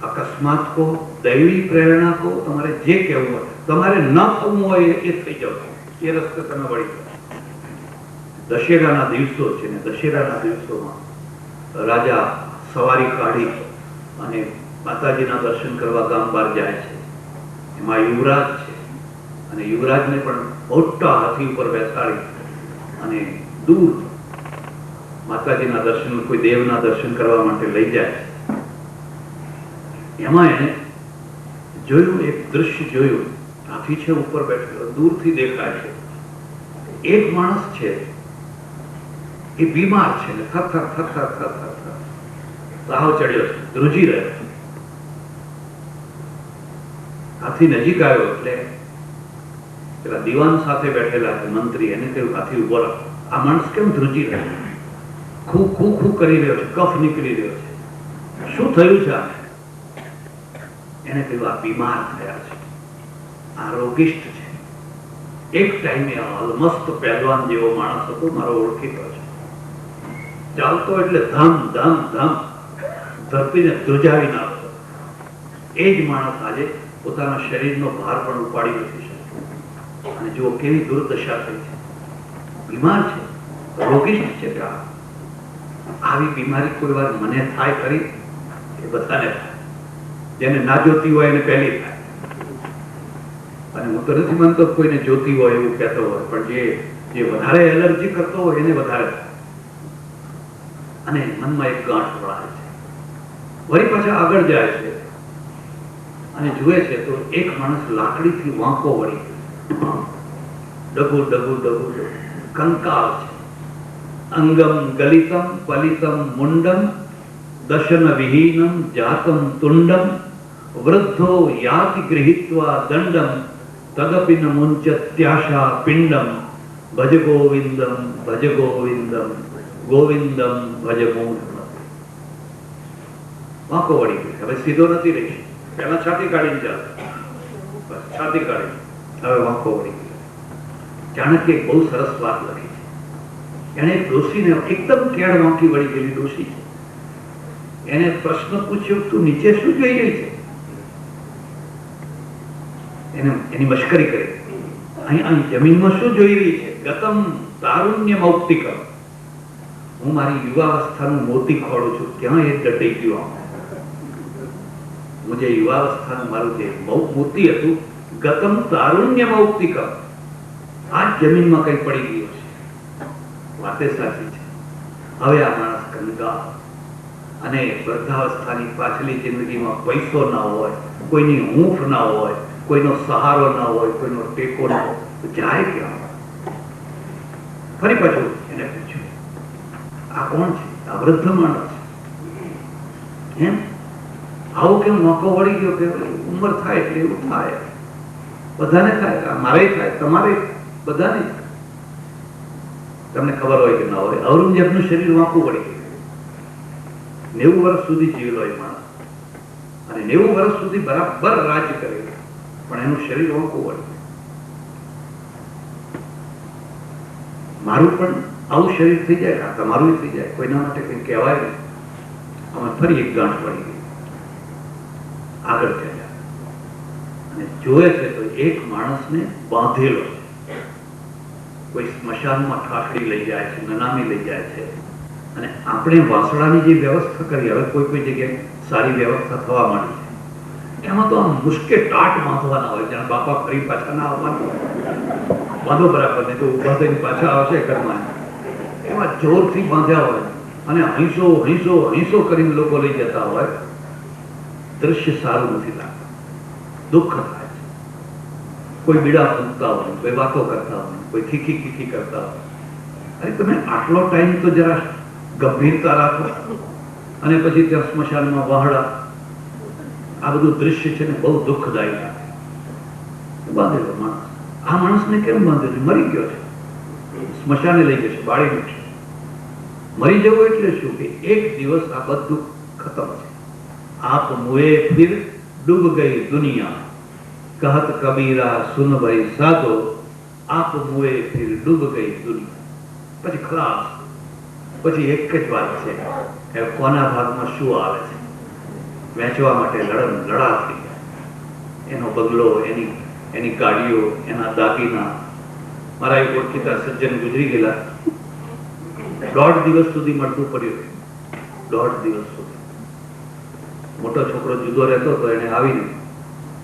અકસ્માત કહો, દૈવી પ્રેરણા કહો, તમારે જે કહેવું હોય, તમારે ન થવું હોય એ થઈ જાવ, એ રસ્તે તમે વળી જાઓ. દશેરાના દિવસો છે ને, દશેરાના દિવસોમાં રાજા સવારી કાઢી અને માતાજીના દર્શન કરવા ગામ બહાર જાય છે. એમાં યુવરાજ છે, અને યુવરાજને પણ મોટા હાથી ઉપર બેસાડી અને દૂર માતાજીના દર્શન, કોઈ દેવના દર્શન કરવા માટે લઈ જાય છે. એમાં એને જોયું, એક દૃશ્ય જોયું. હાથી છે ઉપર બેઠેલો, દૂરથી દેખાય છે એક માણસ છે, એ બીમાર છે ને થર થર થર થર થર થર તાવ ચડ્યો છે, ધ્રુજી રહ્યો છે. હાથી નજીક આવ્યો એટલે પેલા દીવાન સાથે બેઠેલા મંત્રી એને કહ્યું, હાથી ઉભો રાખો. આ માણસ કેમ ધ્રુજી રહ્યો, ખૂ ખૂ ખૂ કરી રહ્યો છે, કફ નીકળી રહ્યો છે, શું થયું છે આને? એને કહ્યું, આ બીમાર થયા છે, આ રોગિષ્ઠ છે. એક ટાઈમે અલમસ્ત પહેલવાન જેવો માણસ હતો, મારો ઓળખીતો છે. ચાલતો એટલે ધમ ધમ ધમ ધરતીને ધ્રુજાવી નાખતો. એ જ માણસ આજે પોતાના શરીરનો ભાર પણ ઉપાડી નથી શકતો. અને જુઓ કેવી દુર્દશા થઈ છે. બીમાર છે, રોગિષ્ઠ છે. આવી બીમારી કોઈ વાર મને થાય ખરી? એ બધાને થાય. જેને ના જોતી હોય એને પહેલી થાય. અને હું તો નથી માનતો કોઈને જોતી હોય એવું કહેતો હોય, પણ જે વધારે એલર્જી કરતો હોય એને વધારે થાય. અને મનમાં એક ગાંઠ વળાય છે. વળી પાછા આગળ જાય છે અને જુએ છે તો એક માણસ લાકડીથી વાંકો વળી ડગુ ડગુ ડગુ કંકાળ છે. અંગમ ગલિતમ પલિતમ મુંડમ દશન વિહીનમ જાતમ તુંડમ વૃદ્ધો યાતિ ગૃહીત્વા દંડમ તદપિ ન મુંચત્યાશા પિંડમ ભજ ગોવિંદમ ગોવિંદમ ભજ મૂઢ. વાંકો વળી ગઈ, હવે સીધો નથી રહી. પેલા છાતી કાઢીને ચાલે, બસ છાતી કાઢી, હવે વાંકો વળી ગઈ. ચાણક્ય એક બહુ સરસ વાત લખી છે. એને એક ડોશીને એકદમ કેળ વાંકી વળી ગયેલી ડોશી છે. એને પ્રશ્ન પૂછ્યો, તું નીચે શું જોઈ રહી છે? એને એની મશ્કરી કરી. અહીં જમીનમાં શું જોઈ રહી છે? ગતમ તારુણ્ય મૌક્તિકમ. હું મારી યુવાવસ્થાનું મોતી ખોડું છું. ક્યાં એ દટાઈ ગયું? હું જે યુવાવસ્થાનું મારું જે મોતી હતું, ગતમ તારુણ્ય મૌક્તિકમ, આ જમીનમાં કઈ પડી ગયું છે. વાતે સાચી છે. હવે આ માણસ કંગાળ અને વૃદ્ધાવસ્થાની પાછલી જિંદગીમાં પૈસો ના હોય, કોઈની હૂંફ ના હોય, કોઈનો સહારો ના હોય, કોઈનો ટેકો ના હોય, તો જાય ક્યાં? ફરી પાછું એને પૂછ્યું, આ કોણ છે? આ વૃદ્ધ માણસ છે. એમ આવું કેમ મોકો વળી ગયો? કે ઉંમર થાય એટલે એવું થાય, બધાને થાય, મારે થાય, તમારે બધાને. તમને ખબર હોય કે ના હોય, ઔરંગઝેબનું શરીર વાંકું વળી ગયું. 90 વર્ષ સુધી જીવેલો એ માણસ, અને 90 વર્ષ સુધી બરાબર રાજ કરેલું, પણ એનું શરીર વાંકું વળી ગયું. મારું પણ આવું શરીર થઈ જાય, તમારું થઈ જાય, કોઈના માટે કઈ કહેવાય નહીં. આમાં ફરી એક ગાંઠ પડી ગઈ. આગળ ચાલ્યા અને જોયે છે તો એક માણસને બાંધેલો છે. કોઈ સ્મશાનમાં ઠાઠડી લઈ જાય છે, નનામી લઈ જાય છે. અને આપણે વાસણાની જે વ્યવસ્થા કરી, હવે કોઈ કોઈ જગ્યાએ સારી વ્યવસ્થા થવા માંડી છે. એમાં તો આમ મુશ્કેલ ટાટ બાંધવાના હોય, જાણે બાપા ફરી પાછા ના આવવાનું. બાંધો બરાબર, નહીં તો ઉભા થઈને પાછા આવશે ઘરમાં. એમાં જોરથી બાંધ્યા હોય અને હૈસો હૈસો હૈસો કરીને લોકો લઈ જતા હોય. દ્રશ્ય સારું નથી લાગતું, દુઃખ થાય છે. કોઈ બીડા ફૂંકતા હોય, કોઈ વાતો કરતા હોય, કોઈ ખીખી ખીખી કરતા હોય. અરે તમે આટલો ટાઈમ તો જરા ગંભીરતા રાખો. અને પછી ત્યાં સ્મશાનમાં વહાડા, આ બધું દ્રશ્ય છે ને બહુ દુઃખદાયી લાગે. બાંધેલો માણસ, આ માણસને કેમ બાંધ્યો છે? મરી ગયો છે, સ્મશાને લઈ જશે, બાળી મૂકશે. મરી જવું એટલે શું? કે એક દિવસ આ બધું ખતમ છે. આપ મુએ ફિર ડૂબ ગઈ દુનિયા, કહત કબીરા સુન ભાઈ સાધો, આપ મુએ ફિર ડૂબ ગઈ દુનિયા. પછી ખલાસ. પછી એક જ વાત છે, એ કોના ભાગમાં શું આવે છે, વેચવા માટે લડા થઈ જાય. એનો બગલો, એની ગાડીઓ, એના દાગીના. મારા એક ઓળખીતા સજ્જન ગુજરી ગયેલા, 1.5 દિવસ સુધી મળતું પડ્યું. 1.5 દિવસ સુધી. મોટો છોકરો જુદો રહેતો તો એને આવીને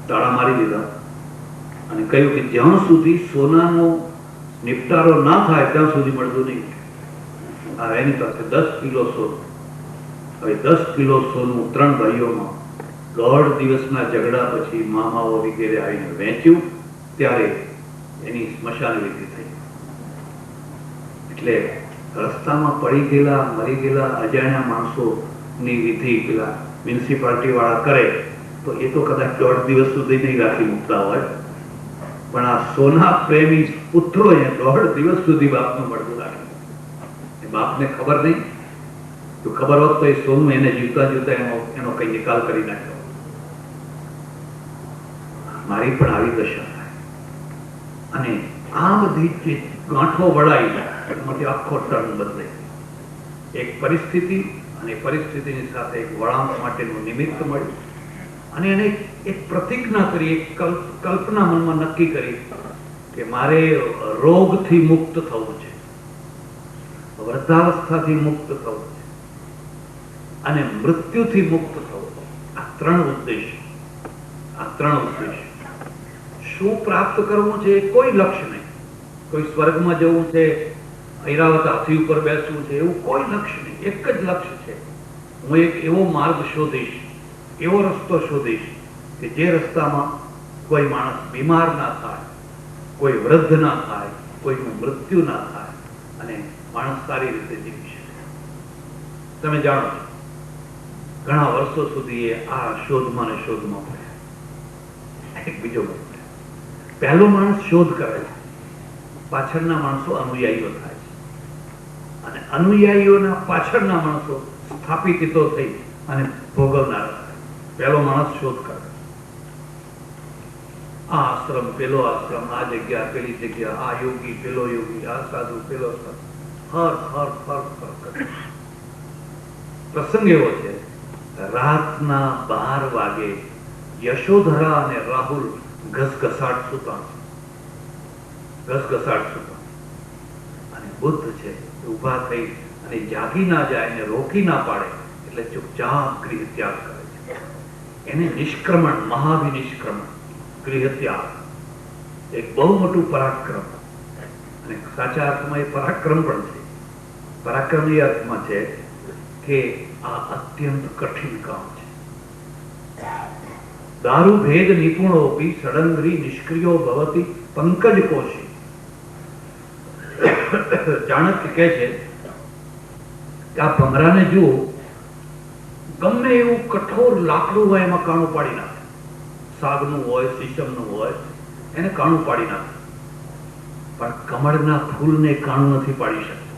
તાળા મારી દીધા અને કહ્યું કે જ્યાં સુધી સોનાનો નિપટારો ના થાય ત્યાં સુધી મળતું નહીં. એની પાસે 10 કિલો સોનું. હવે 10 કિલો સોનું 3 ભાઈઓમાં 1.5 દિવસના ઝઘડા પછી મામાઓ વગેરે આવીને વેચ્યું, ત્યારે એની સ્મશાન વિધિ થઈ. એટલે રસ્તામાં પડી ગયેલા, મરી ગયેલા અજાણ્યા માણસોની વિધિ પેલા મ્યુનિસિપાલિટી વાળા કરે તો એ તો કદાચ 1.5 દિવસ સુધી નહીં રાખી મૂકતા હોય, પણ આ સોના પ્રેમી પુત્રો 1.5 દિવસ સુધી બાપનું મળતું રાખે. બાપને ખબર નહીં, તો ખબર હોત તો એ સોનું એને જીવતા જીવતા એનો કઈ નિકાલ કરી નાખ્યો. મારી પણ આવી દશા થાય. અને આ બધી જે ગાંઠો વળાઈ એમાંથી આખો ટર્ન બદલે. એક પરિસ્થિતિ, અને પરિસ્થિતિની સાથે એક વળાંક માટેનું નિમિત્ત મળ્યું, અને એને એક પ્રતિજ્ઞા કરી, એક કલ્પના મનમાં નક્કી કરી કે મારે રોગથી મુક્ત થવું છે, વૃદ્ધાવસ્થાથી મુક્ત થવું છે, અને મૃત્યુથી મુક્ત થવું છે. આ 3 ઉદ્દેશ. શું પ્રાપ્ત કરવું છે? કોઈ લક્ષ્ય નહીં. કોઈ સ્વર્ગમાં જવું છે, ઐરાવત હાથી ઉપર બેસવું છે, એવું કોઈ લક્ષ્ય નહીં. એક જ લક્ષ્ય છે, હું એક એવો માર્ગ શોધીશ, એવો રસ્તો શોધીશ કે જે રસ્તામાં કોઈ માણસ બીમાર ના થાય, કોઈ વૃદ્ધ ના થાય, કોઈનું મૃત્યુ ના થાય, અને માણસ સારી રીતે જીવી શકે. તમે જાણો છો, ઘણા વર્ષો સુધી આ શોધમાં ને શોધમાં પડ્યા. એક બીજો પહેલો માણસ શોધ કરે છે, પાછળના માણસો અનુયાયીઓ થાય છે, અને અનુયાયીઓના પાછળના માણસો સ્થાપિત થઈ અને ભોગવનાર. પહેલો માણસ શોધ કરે. આ આશ્રમ, પેલો આશ્રમ, આ જગ્યા, પેલી જગ્યા, આ યોગી, પેલો યોગી, આ સાધુ, પેલો સાધુ, હર હર હર હર કરે. પ્રસંગ એવો છે, રાતના 12 વાગે યશોધરા અને રાહુલ ઘસઘસાટ સુતા, અને બુદ્ધ છે ઉભા થઈ અને જાગી ના જાય ને રોકી ના પાડે એટલે ચૂપચાપ ગૃહ ત્યાગ કરે છે. એને નિષ્ક્રમણ, મહાવિનિષ્ક્રમણ, ગૃહ ત્યાગ એક બહુ મોટું પરાક્રમ, અને સાચા અર્થમાં એ પરાક્રમ પણ છે. પરાક્રમ એ અર્થમાં છે કે આ અત્યંત કઠિન કામ છે. દારૂ ભેદ નિપુણોપી ષડંગરી નિષ્ક્રિયો ભવતી પંકજ કોશી. ચાણક્ય કહે છે કે આ ભમરાને જુઓ, ગમે એવું કઠોર લાકડું હોય એમાં કાણું પાડી નાખે, સાગનું હોય, શીશમનું હોય, એને કાણું પાડી નાખે, પણ કમળના ફૂલને કાણું નથી પાડી શકતો.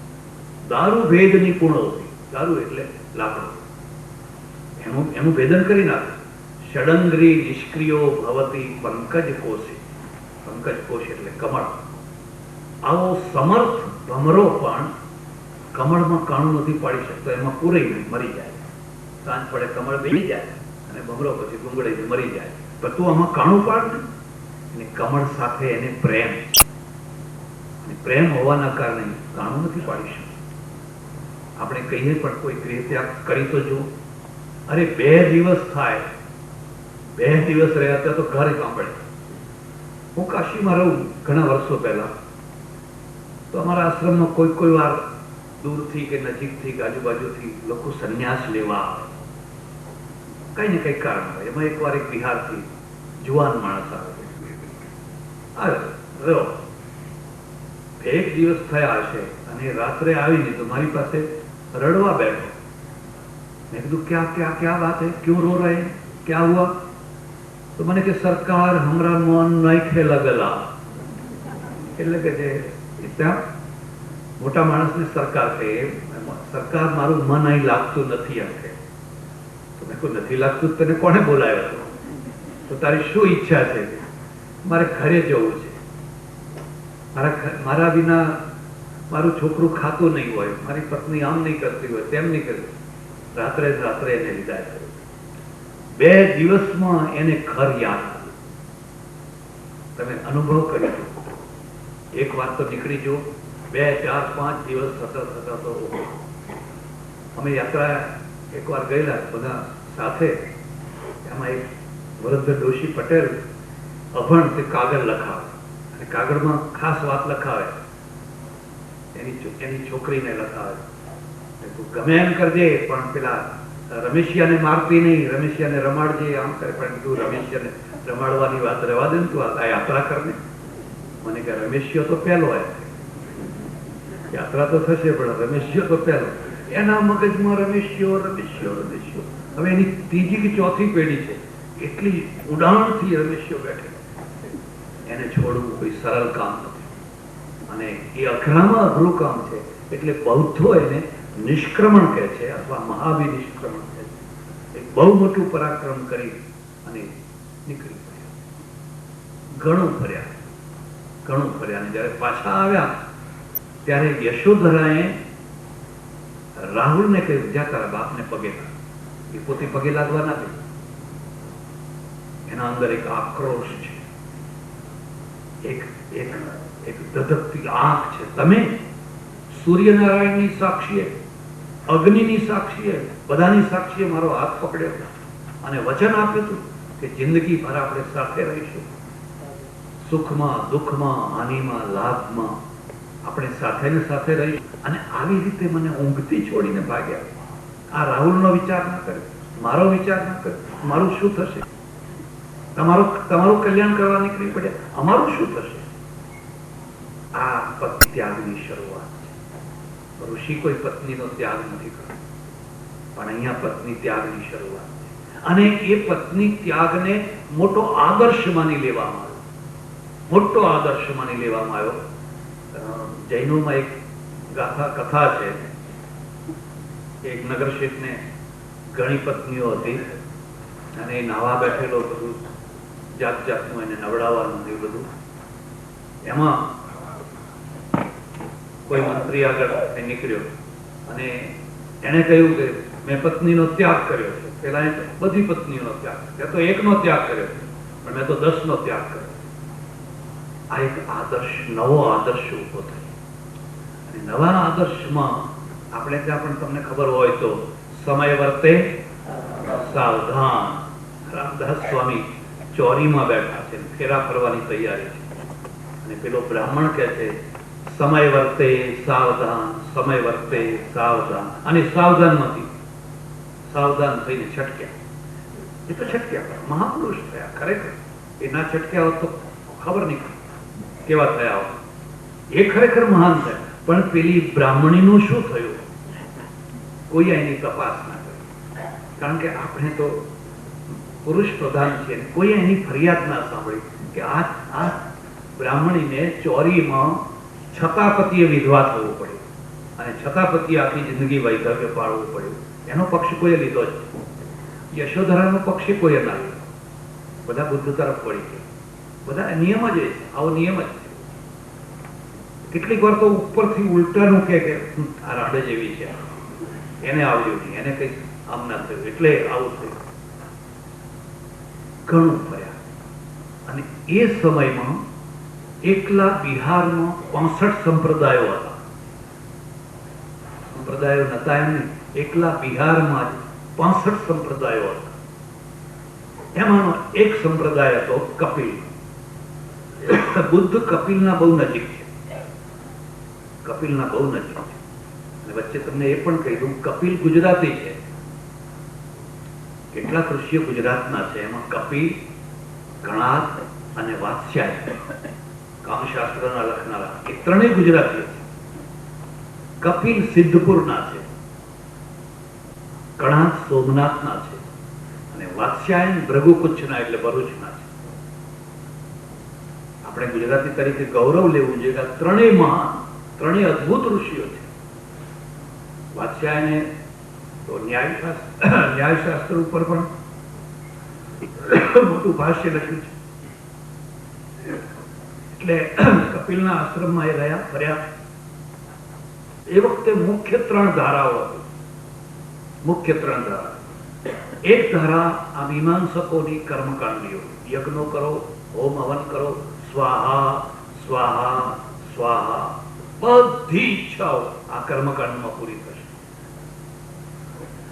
દારૂ ભેદ નિપુણોપી, દારૂ એટલે લાકડું, એનું ભેદન કરી નાખે. ષડંગરી નિષ્ક્રિયો ભવતી પંકજ કોશી, પંકજ કોશી એટલે કમળ. આવો સમર્થ ભમરો પણ કમળમાં કાણું નથી પાડી શકતો, એમાં પૂરાઈને મરી જાય. સાંજ પડે કમળ બેસી જાય અને ભમરો પછી ગુંગળાઈને મરી જાય. પણ તું આમાં કાણું પાડ ને. અને કમળ સાથે એને પ્રેમ, અને પ્રેમ હોવાના કારણે કાણું નથી પાડી શકતો. આપણે કહીએ પણ કોઈ ગૃહ ત્યાગ કરી તો જો. અરે 2 દિવસ થાય, 2 દિવસ રહ્યા ત્યાં તો ઘર સાંભળે. હું કાશીમાં રહું ઘણા વર્ષો પહેલા, તો અમારા આશ્રમમાં કોઈ વાર દૂરથી કે નજીકથી કે આજુબાજુથી લોકો સંન્યાસ લેવા આવે, કઈ ને કઈ કારણ હોય. એમાં એકવાર એક બિહારથી જુવાન માણસ આવે, રહ્યો 1 દિવસ થયા હશે, અને રાત્રે આવીને તો મારી પાસે રડવા બેઠો. મેં કીધું ક્યાં વાત હે, ક્यों रो रहे हैं, क्या हुआ? તો મને કે સરકાર હમરા મન નહીં ખેલા. એટલે કે ત્યાં મોટા માણસને સરકાર કહે, સરકાર મારું મન અહીં લાગતું નથી. એમ કે તો મેં કોઈ નથી લાગતું, તને કોને બોલાવ્યો હતો? તો તારી શું ઈચ્છા છે? મારે ઘરે જવું છે, મારા વિના મારું છોકરું ખાતું નહીં હોય, મારી પત્ની આમ નહીં કરતી હોય, તેમ નહીં કરતી. રાત્રે એને વિદાય કર્યો. 2 દિવસમાં એને ઘર યાદ આવ્યું. તમે અનુભવ કરી દો, એક વાર તો નીકળી જો, 2, 4, 5 દિવસ થતા તો અમે યાત્રા એકવાર ગયેલા બધા સાથે. એમાં એક વૃદ્ધ ડોશી પટેલ અભણ તે કાગળ લખાવે, અને કાગળમાં ખાસ વાત લખાવે, એની છોકરીને લખાવે, ગમે એમ કરજે પણ પેલા રમેશિયાને મારતી નહીં, રમેશિયાને રમાડજે, આમ કરે. પણ તું રમેશિયાને રમાડવાની વાત રહેવા દે ને, તું આ યાત્રા કરને. મને કે રમેશિયો તો પહેલો હોય, યાત્રા તો થશે પણ રમેશિયો તો પહેલો. એના મગજમાં રમેશિયો. હવે એની 3જી કે 4થી પેઢી છે, એટલી ઉડાણથી રમેશિયો બેઠે. એને છોડવું કોઈ સરળ કામ નથી, અને એ અઘરામાં અઘરું કામ છે. એટલે બૌદ્ધો એને નિષ્ક્રમણ કહે છે, અથવા મહાવિનિષ્ક્રમણ કહે છે. એક બહુ મોટું પરાક્રમ કરી અને નીકળી પડ્યા. ઘણું ફર્યા. અને જયારે પાછા આવ્યા ત્યારે યશોધરાએ રાહુલને કહ્યું, જા તારા બાપને પગે લાગ. એ પોતે પગે લાગવા ના દે. એના અંદર એક આક્રોશ છે, એક ધધકતી આંખ છે. તમે સૂર્યનારાયણની સાક્ષીએ, અગ્નિની સાક્ષીએ, બધાની સાક્ષીએ મારો હાથ પકડ્યો અને વચન આપ્યું હતું કે જિંદગી ભર આપણે સાથે રહીશું, સુખમાં, દુઃખમાં, હાનિમાં, લાભમાં આપણે સાથે ને સાથે રહીશું. અને આવી રીતે મને ઊંઘથી છોડીને ભાગ્યા. આ રાહુલનો વિચાર ના કરે, મારો વિચાર ના કરે, મારું શું થશે? તમારું કલ્યાણ કરવા નીકળી પડ્યા, અમારું શું થશે? આ પત્ની ત્યાગની શરૂઆત છે. ઋષિ કોઈ પત્નીનો ત્યાગ નથી કરતો, પણ અહીંયા પત્ની ત્યાગની શરૂઆત છે. અને એ પત્ની ત્યાગને મોટો આદર્શ માની લેવામાં આવ્યો. જૈનોમાં એક કથા છે. એક નગર શેઠને ઘણી પત્નીઓ હતી, અને એ નાવા બેઠેલો બધું જાત જાતનું એને નવડાવવાનું એ બધું. એમાં કોઈ મંત્રી આગળ નીકળ્યો અને એને કહ્યું કે મેં પત્નીનો ત્યાગ કર્યો છે. પેલા એ બધી પત્નીનો ત્યાગ, ત્યાં તો એકનો ત્યાગ કર્યો છે, પણ મેં તો 10નો ત્યાગ કર્યો. આ એક આદર્શ, નવો આદર્શ ઉભો થયો. અને નવા આદર્શમાં આપણે ત્યાં પણ તમને ખબર હોય તો સમય વર્તે સાવધાન. રામદાસ સ્વામી ચોરીમાં બેઠા છે, ફેરા ફરવાની તૈયારી છે, અને પેલો બ્રાહ્મણ કહે છે સમય વર્તે સાવધાન, સમય વર્તે સાવધાન. અને સાવધાન નથી, સાવધાન થઈને છટક્યા. એ તો છટક્યા, મહાપુરુષ થયા ખરેખર. એ ના છટક્યા હોત તો ખબર નહીં કેવા થયા હોત. એ ખરેખર મહાન થયા. પણ પેલી બ્રાહ્મણીનું શું થયું કોઈ એની તપાસ ના કરી. કારણ કે આપણે તો પુરુષ પ્રધાન છે, કોઈ એની ફરિયાદ ના સાંભળી કે આ બ્રાહ્મણીને ચોરીમાં છતાપતિએ વિધવા થવું પડ્યું, અને છતાપતિએ આખી જિંદગી વૈધવ્ય પાળવું પડ્યું. એનો પક્ષ કોઈએ લીધો જ. યશોધરાનો પક્ષ કોઈએ ના લીધો. બધા બુદ્ધ તરફ પડી ગયા. બધા નિયમ જ છે, આવો નિયમ જ છે. કેટલીક વાર તો ઉપરથી ઉલટાનું કે આ રાડે જેવી છે, એને આવ્યું નહીં, એને કઈ આમ ના થયું એટલે આવું થયું. ઘણું ફર્યા. અને એ સમયમાં એકલા બિહારમાં 65 સંપ્રદાયો હતા. સંપ્રદાયો નતા એમ નહીં, એકલા બિહારમાં જ 65 સંપ્રદાયો હતા. એમાંનો એક સંપ્રદાય હતો કપિલ. બુદ્ધ કપિલના બહુ નજીક છે, કપિલના બહુ નજીક છે. અને વચ્ચે તમને એ પણ કહી દઉં, કપિલ ગુજરાતી છે. કેટલાક ઋષિઓ ગુજરાતના છે, એમાં કપિલ, ગણાત અને વાત્સ્યાય, કામશાસ્ત્રના લખનારા, એ ત્રણેય ગુજરાતીઓ છે. કપિલ સિદ્ધપુરના છે, ગણાત સોમનાથના છે, અને વાત્સ્યાયન ભૃગુકુચ્છના એટલે ભરૂચના છે. આપણે ગુજરાતી તરીકે ગૌરવ લેવું જોઈએ કે ત્રણેય મહાન, ત્રણેય અદભુત ઋષિઓ છે. વાત્સ્યાયને તો ન્યાયશાસ્ત્ર ઉપર પણ મોટું ભાષ્ય લખ્યું છે. એટલે કપિલના આશ્રમમાં એ રહ્યા, ફર્યા. એ વખતે મુખ્ય 3 ધારાઓ હતી. મુખ્ય 3 ધારા. એક ધારા આ મીમાંસકોની કર્મકાંડીઓ, યજ્ઞો કરો, હોમ હવન કરો, સ્વાહા સ્વાહા સ્વાહા, બધી ઈચ્છાઓ આ કર્મકાંડમાં પૂરી થશે.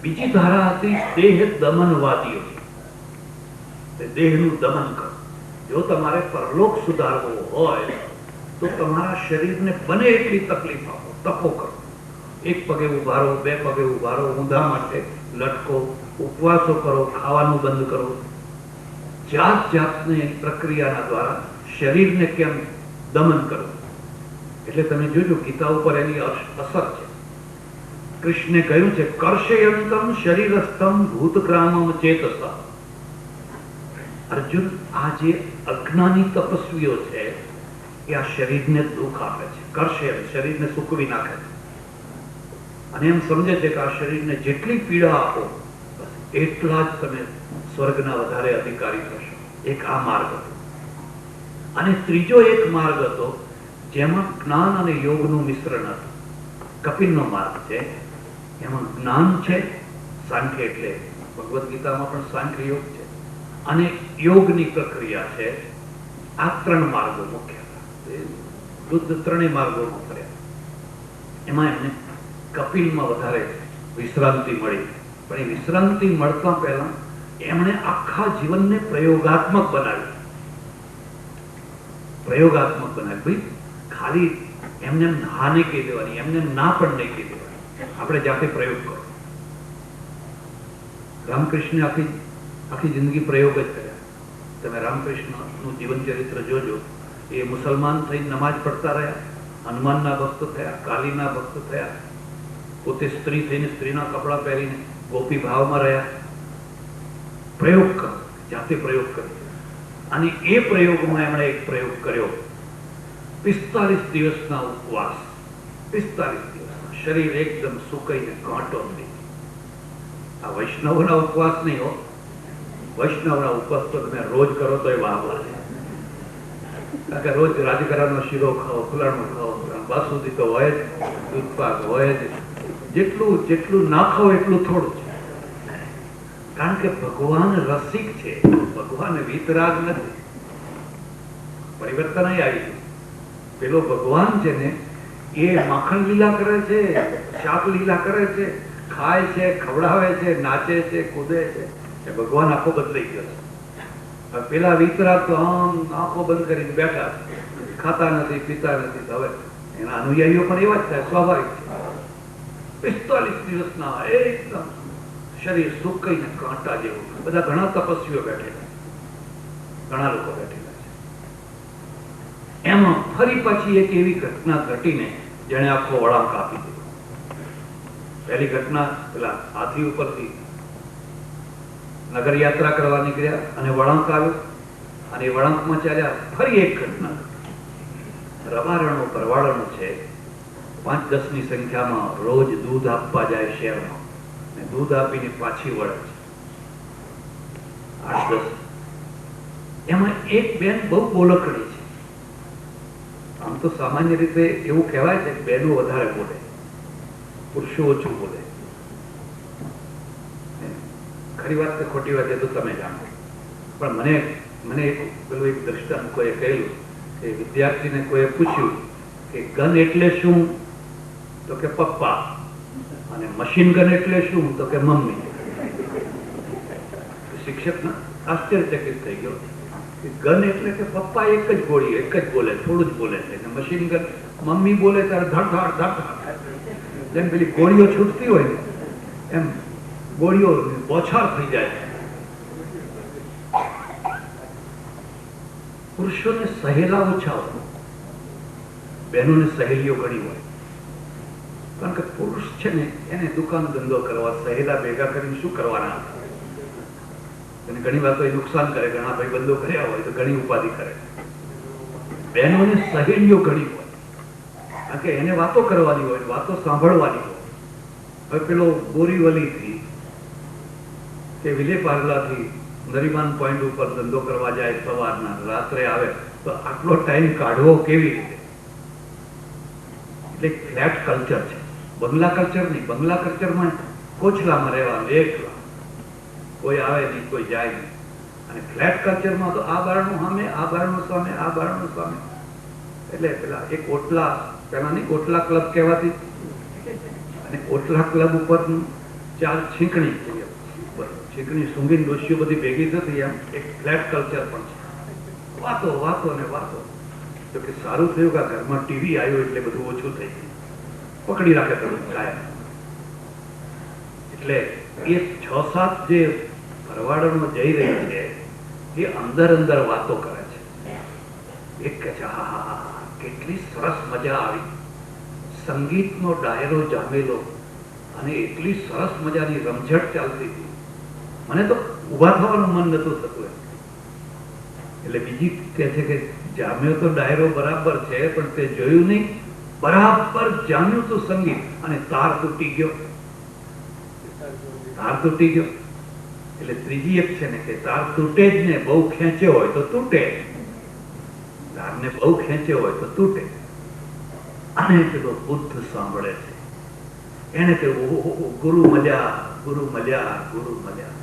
બીજી ધારા હતી દેહ દમનવાદીઓ. દેહનું દમન કરો. જો તમારે પરલોક સુધારવો હોય તો તમારા શરીરને બને એટલી તકલીફ આપો, તપો કરો. 1 પગે ઉભા રહો, 2 પગે ઉભા રહો, ઊંધા માટે લટકો, ઉપવાસો કરો, ખાવાનું બંધ કરો. જાત જાતની પ્રક્રિયાના દ્વારા શરીરને કેમ દમન કરો. એટલે તમે જોજો ગીતા ઉપર એની અસર છે. કૃષ્ણે કહ્યું છે કર્ષયંતમ શરીરસ્થમ ભૂતગ્રામમ ચેતસા. અર્જુન, આ જે અજ્ઞાની તપસ્વીઓ છે એ આ શરીરને દુઃખ આપે છે. કર્ષયન, શરીરને સૂકવી નાખે છે. અને એમ સમજે છે કે આ શરીરને જેટલી પીડા આપો બસ એટલા જ તમે સ્વર્ગના વધારે અધિકારી થશો. એક આ માર્ગ હતો. અને ત્રીજો એક માર્ગ હતો જેમાં જ્ઞાન અને યોગનું મિશ્રણ હતું. કપિલનો માર્ગ છે, એમાં જ્ઞાન છે, સાંખ્ય એટલે ભગવદ્ ગીતામાં પણ સાંખ્ય યોગ છે, અને યોગની પ્રક્રિયા છે. આ 3 માર્ગો મુખ્ય હતા. બુદ્ધ 3 માર્ગોમાં ફર્યા. એમાં એમને કપિલમાં વધારે વિશ્રાંતિ મળી. પણ એ વિશ્રાંતિ મળતા પહેલા એમણે આખા જીવનને પ્રયોગાત્મક બનાવ્યું. પ્રયોગાત્મક બનાવ્યું. ભાઈ ખાલી એમને હા નહીં કહી દેવાની, એમને ના પણ નહીં કહી દેવાની, આપણે જાતે પ્રયોગ કરો. રામકૃષ્ણે આખી જિંદગી પ્રયોગ જ કર્યા. તમે રામકૃષ્ણનું જીવન ચરિત્ર જોજો. એ મુસલમાન થઈને નમાજ પડતા રહ્યા, હનુમાનના ભક્ત થયા, કાલીના ભક્ત થયા, પોતે સ્ત્રી થઈને સ્ત્રીના કપડા પહેરીને ગોપી ભાવમાં રહ્યા. પ્રયોગ કરો, જાતે પ્રયોગ કર્યો. અને એ પ્રયોગમાં એમણે એક પ્રયોગ કર્યો, 45 દિવસના ઉપવાસ. 45 દિવસના શરીર એકદમ સુકાઈને ઘાંટો નહીં. આ વૈષ્ણવના ઉપવાસ નહીં હો, વૈષ્ણવના ઉપવાસ તો તમે રોજ કરો તો એ વાહ લાગે. કારણ કે રોજ રાજગરાનો શીરો ખાઓ, ફલાણું ખાઓ, બાસુદી તો હોય જ, દૂધપાક હોય જ. જેટલું ના ખાઓ એટલું થોડું છે. કારણ કે ભગવાન રસિક છે, ભગવાન વીતરાગ નથી. પરિવર્તન આવી ગયું. પેલો ભગવાન છે ને એ માખણ લીલા કરે છે, શાક લીલા કરે છે, ખાય છે, ખવડાવે છે, નાચે છે, કૂદે છે. એ ભગવાન આખો બદલાઈ ગયો છે. પેલા વીતરાગ તો આમ આંખો બંધ કરીને બેઠા, ખાતા નથી, પીતા નથી. હવે એના અનુયાયીઓ પણ એવા જ થાય, સ્વાભાવિક છે. 45 દિવસના એકદમ શરીર સુકાઈને કાંટા જેવું. બધા ઘણા તપસ્વીઓ બેઠેલા, ઘણા લોકો બેઠેલા છે. એમાં ફરી પછી એક એવી ઘટના ઘટીને જેને આખો વળાંક આપી દીધો. પહેલી ઘટના પેલા હાથી ઉપરથી નગર યાત્રા કરવા નીકળ્યા અને વળાંક આવ્યો, અને એ વળાંકમાં ચાલ્યા. ફરી એક ઘટના, રવારણો પરવાળણો છે, 5-10 ની સંખ્યામાં રોજ દૂધ આપવા જાય શહેરમાં, અને દૂધ આપીને પાછી વળે છે 8-10. એમાં એક બેન બહુ બોલકડી છે. આમ તો સામાન્ય રીતે એવું કહેવાય છે કે બહેનો વધારે બોલે, પુરુષો ઓછું બોલે. ખરી વાત કે ખોટી વાત એ તો તમે જાણો. પણ મને પેલું એક દ્રષ્ટાંત કોઈએ કહેલું કે વિદ્યાર્થીને કોઈએ પૂછ્યું કે ગન એટલે શું, તો કે પપ્પા, અને મશીન ગન એટલે શું, તો કે મમ્મી. શિક્ષક આશ્ચર્યચકિત થઈ ગયો કે ગન એટલે કે પપ્પા એક જ ગોળી, એક જ બોલે, થોડું જ બોલે છે. મશીન ગન મમ્મી બોલે ત્યારે ધડ ધડ ધડ, જેમ પેલી ગોળીઓ છૂટતી હોય ને એમ ગોળીઓ બોછાર થઈ જાય. પુરુષોને સહેલા ઓછા હોય, બહેનોને સહેલીઓ ઘણી હોય. કારણ કે પુરુષ છે ને એને દુકાન ધંધો કરવા, સહેલા ભેગા કરીને શું કરવાના, એને ઘણી વાર તો એ નુકસાન કરે, ઘણા ભાઈબંધો કર્યા હોય તો ઘણી ઉપાધિ કરે. બહેનોને સહેલીઓ ઘણી હોય, કારણ કે એને વાતો કરવાની હોય, વાતો સાંભળવાની હોય. હવે પેલો બોરીવલીથી કે વિલે પાર્લાથી નરીમાન પોઈન્ટ ઉપર ધંધો કરવા જાય, સવારના રાત્રે આવે, તો આટલો ટાઈમ કાઢવો કેવી રીતે? એટલે ફ્લેટ કલ્ચર છે, બંગલા કલ્ચર નહીં. બંગલા કલ્ચરમાં કોચલામાં રહેવાનું, એકલા, કોઈ આવે નહીં, કોઈ જાય નહીં. અને ફ્લેટ કલ્ચરમાં તો આ બારણું સામે, આ બારણું સામે, આ બારણું સામે. એટલે પેલા એક ઓટલા, પેલા નહીં ઓટલા ક્લબ કહેવાતી, અને ઓટલા ક્લબ ઉપર 4 છીંકણી, છીંકણી સૂંઘીને ડોશીઓ બધી ભેગી થતી. એમ એક ફ્લેટ કલ્ચર પણ છે. વાતો વાતો ને વાતો. તો કે સારું થયું કે ઘરમાં ટીવી આવ્યું એટલે બધું ઓછું થઈ ગયું, પકડી રાખે પેલું કાયમ. એટલે એ 6-7 જે ભરવાડો જઈ રહી છે એ અંદર અંદર વાતો કરે છે. એક કહે છે હા હા હા કેટલી સરસ મજા આવી, સંગીતનો ડાયરો જામેલો, અને એટલી સરસ મજાની રમઝટ ચાલતી હતી, મને તો ઉભા થવાનું મન નતું થતું. એટલે બીજી કહે છે કે જામ્યો તો ડાયરો બરાબર છે, પણ તે જોયું નહીં, બરાબર જામ્યું તો સંગીત, અને તાર તૂટી ગયો. તાર તૂટી ગયો એટલે ત્રીજી એક છે ને કે તાર તૂટે જ ને, બહુ ખેંચ્યો હોય તો તૂટે, તારને બહુ ખેંચ્યો હોય તો તૂટે. અને પેલો બુદ્ધ સાંભળે છે, એને કહ્યું ગુરુ મળ્યા, ગુરુ મળ્યા, ગુરુ મળ્યા.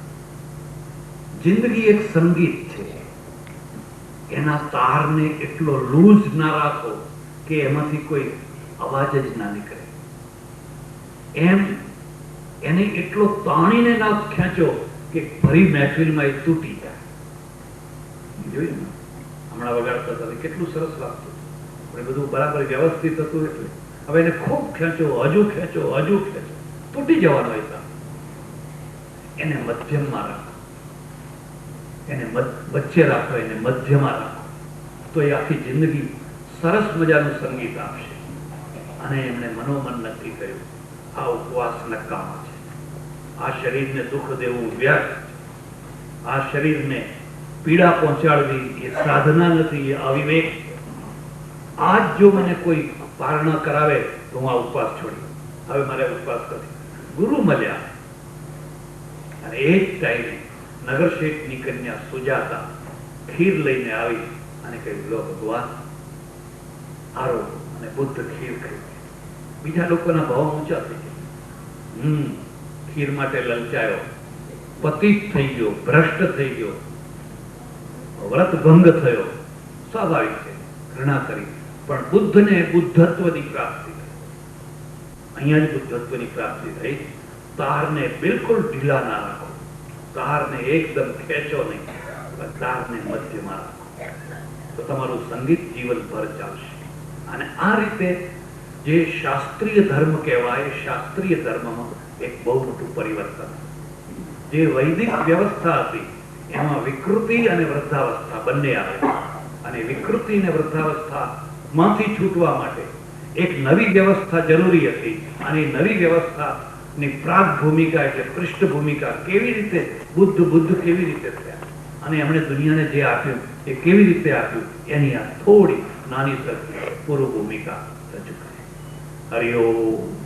જિંદગી એક સંગીત છે, એના તારને એટલો લૂઝ ના રાખો કે એમાંથી કોઈ અવાજ જ ના નીકળે. એમ એને એટલો તાણીને ના ખેંચો કે ફરી મહેફિલમાં એ તૂટી જાય. જોયું ને હમણાં વગાડતા હતા કેટલું સરસ લાગતું, આપણે બધું બરાબર વ્યવસ્થિત હતું. એટલે હવે એને ખૂબ ખેંચો, હજુ ખેંચો, હજુ ખેંચો, તૂટી જવાનો હિસાબ. એને મધ્યમમાં રાખો, એને વચ્ચે રાખો, એને મધ્યમાં રાખો, તો એ આખી જિંદગી સરસ મજાનું સંગીત આપશે. અને એમણે મનોમન નક્કી કર્યું આ ઉપવાસ નકામો છે, આ શરીરને દુઃખ દેવું વ્યર્થ, આ શરીરને પીડા પહોંચાડવી એ સાધના નથી, એ અવિવેક. આજ જો મને કોઈ પારણા કરાવે તો હું આ ઉપવાસ છોડી, હવે મારે ઉપવાસ કરી. ગુરુ મળ્યા અને એ જ ટાઈમે નગર શેઠની કન્યા સુજાતા ખીર લઈને આવી અને કહ્યું, લો ભગવાન, આરો. અને બુદ્ધ ખીર ખાઈ. બીજા લોકોના ભાવ ઊંચા થઈ ગયા. ખીર માટે લલચાયો, પતિત થઈ ગયો, ભ્રષ્ટ થઈ ગયો, વ્રત ભંગ થયો. સ્વાભાવિક છે, ઘૃણા કરી. પણ બુદ્ધને બુદ્ધત્વની પ્રાપ્તિ થઈ. અહીંયા જ બુદ્ધત્વની પ્રાપ્તિ થઈ. તારને બિલકુલ ઢીલા ના રાખો, તારને એકદમ ખેંચો નહીં, તારને મધ્યમાં રાખો, તો તમારું સંગીત જીવનભર ચાલશે. અને આ રીતે જે શાસ્ત્રીય ધર્મ કહેવાય, શાસ્ત્રીય ધર્મમાં એક બહુ મોટું પરિવર્તન. જે વૈદિક વ્યવસ્થા હતી એમાં વિકૃતિ અને વૃદ્ધાવસ્થા બંને આવે. અને વિકૃતિ અને વૃદ્ધાવસ્થા માંથી છૂટવા માટે એક નવી વ્યવસ્થા જરૂરી હતી. અને એ નવી વ્યવસ્થાની પ્રાગ ભૂમિકા એટલે પૃષ્ઠ ભૂમિકા કેવી રીતે બુદ્ધ કેવી રીતે થયા અને એમણે દુનિયાને જે આપ્યું એ કેવી રીતે આપ્યું એની આ થોડી નાની સરખી પૂર્વ ભૂમિકા રજૂ કરી. હરિ ઓમ.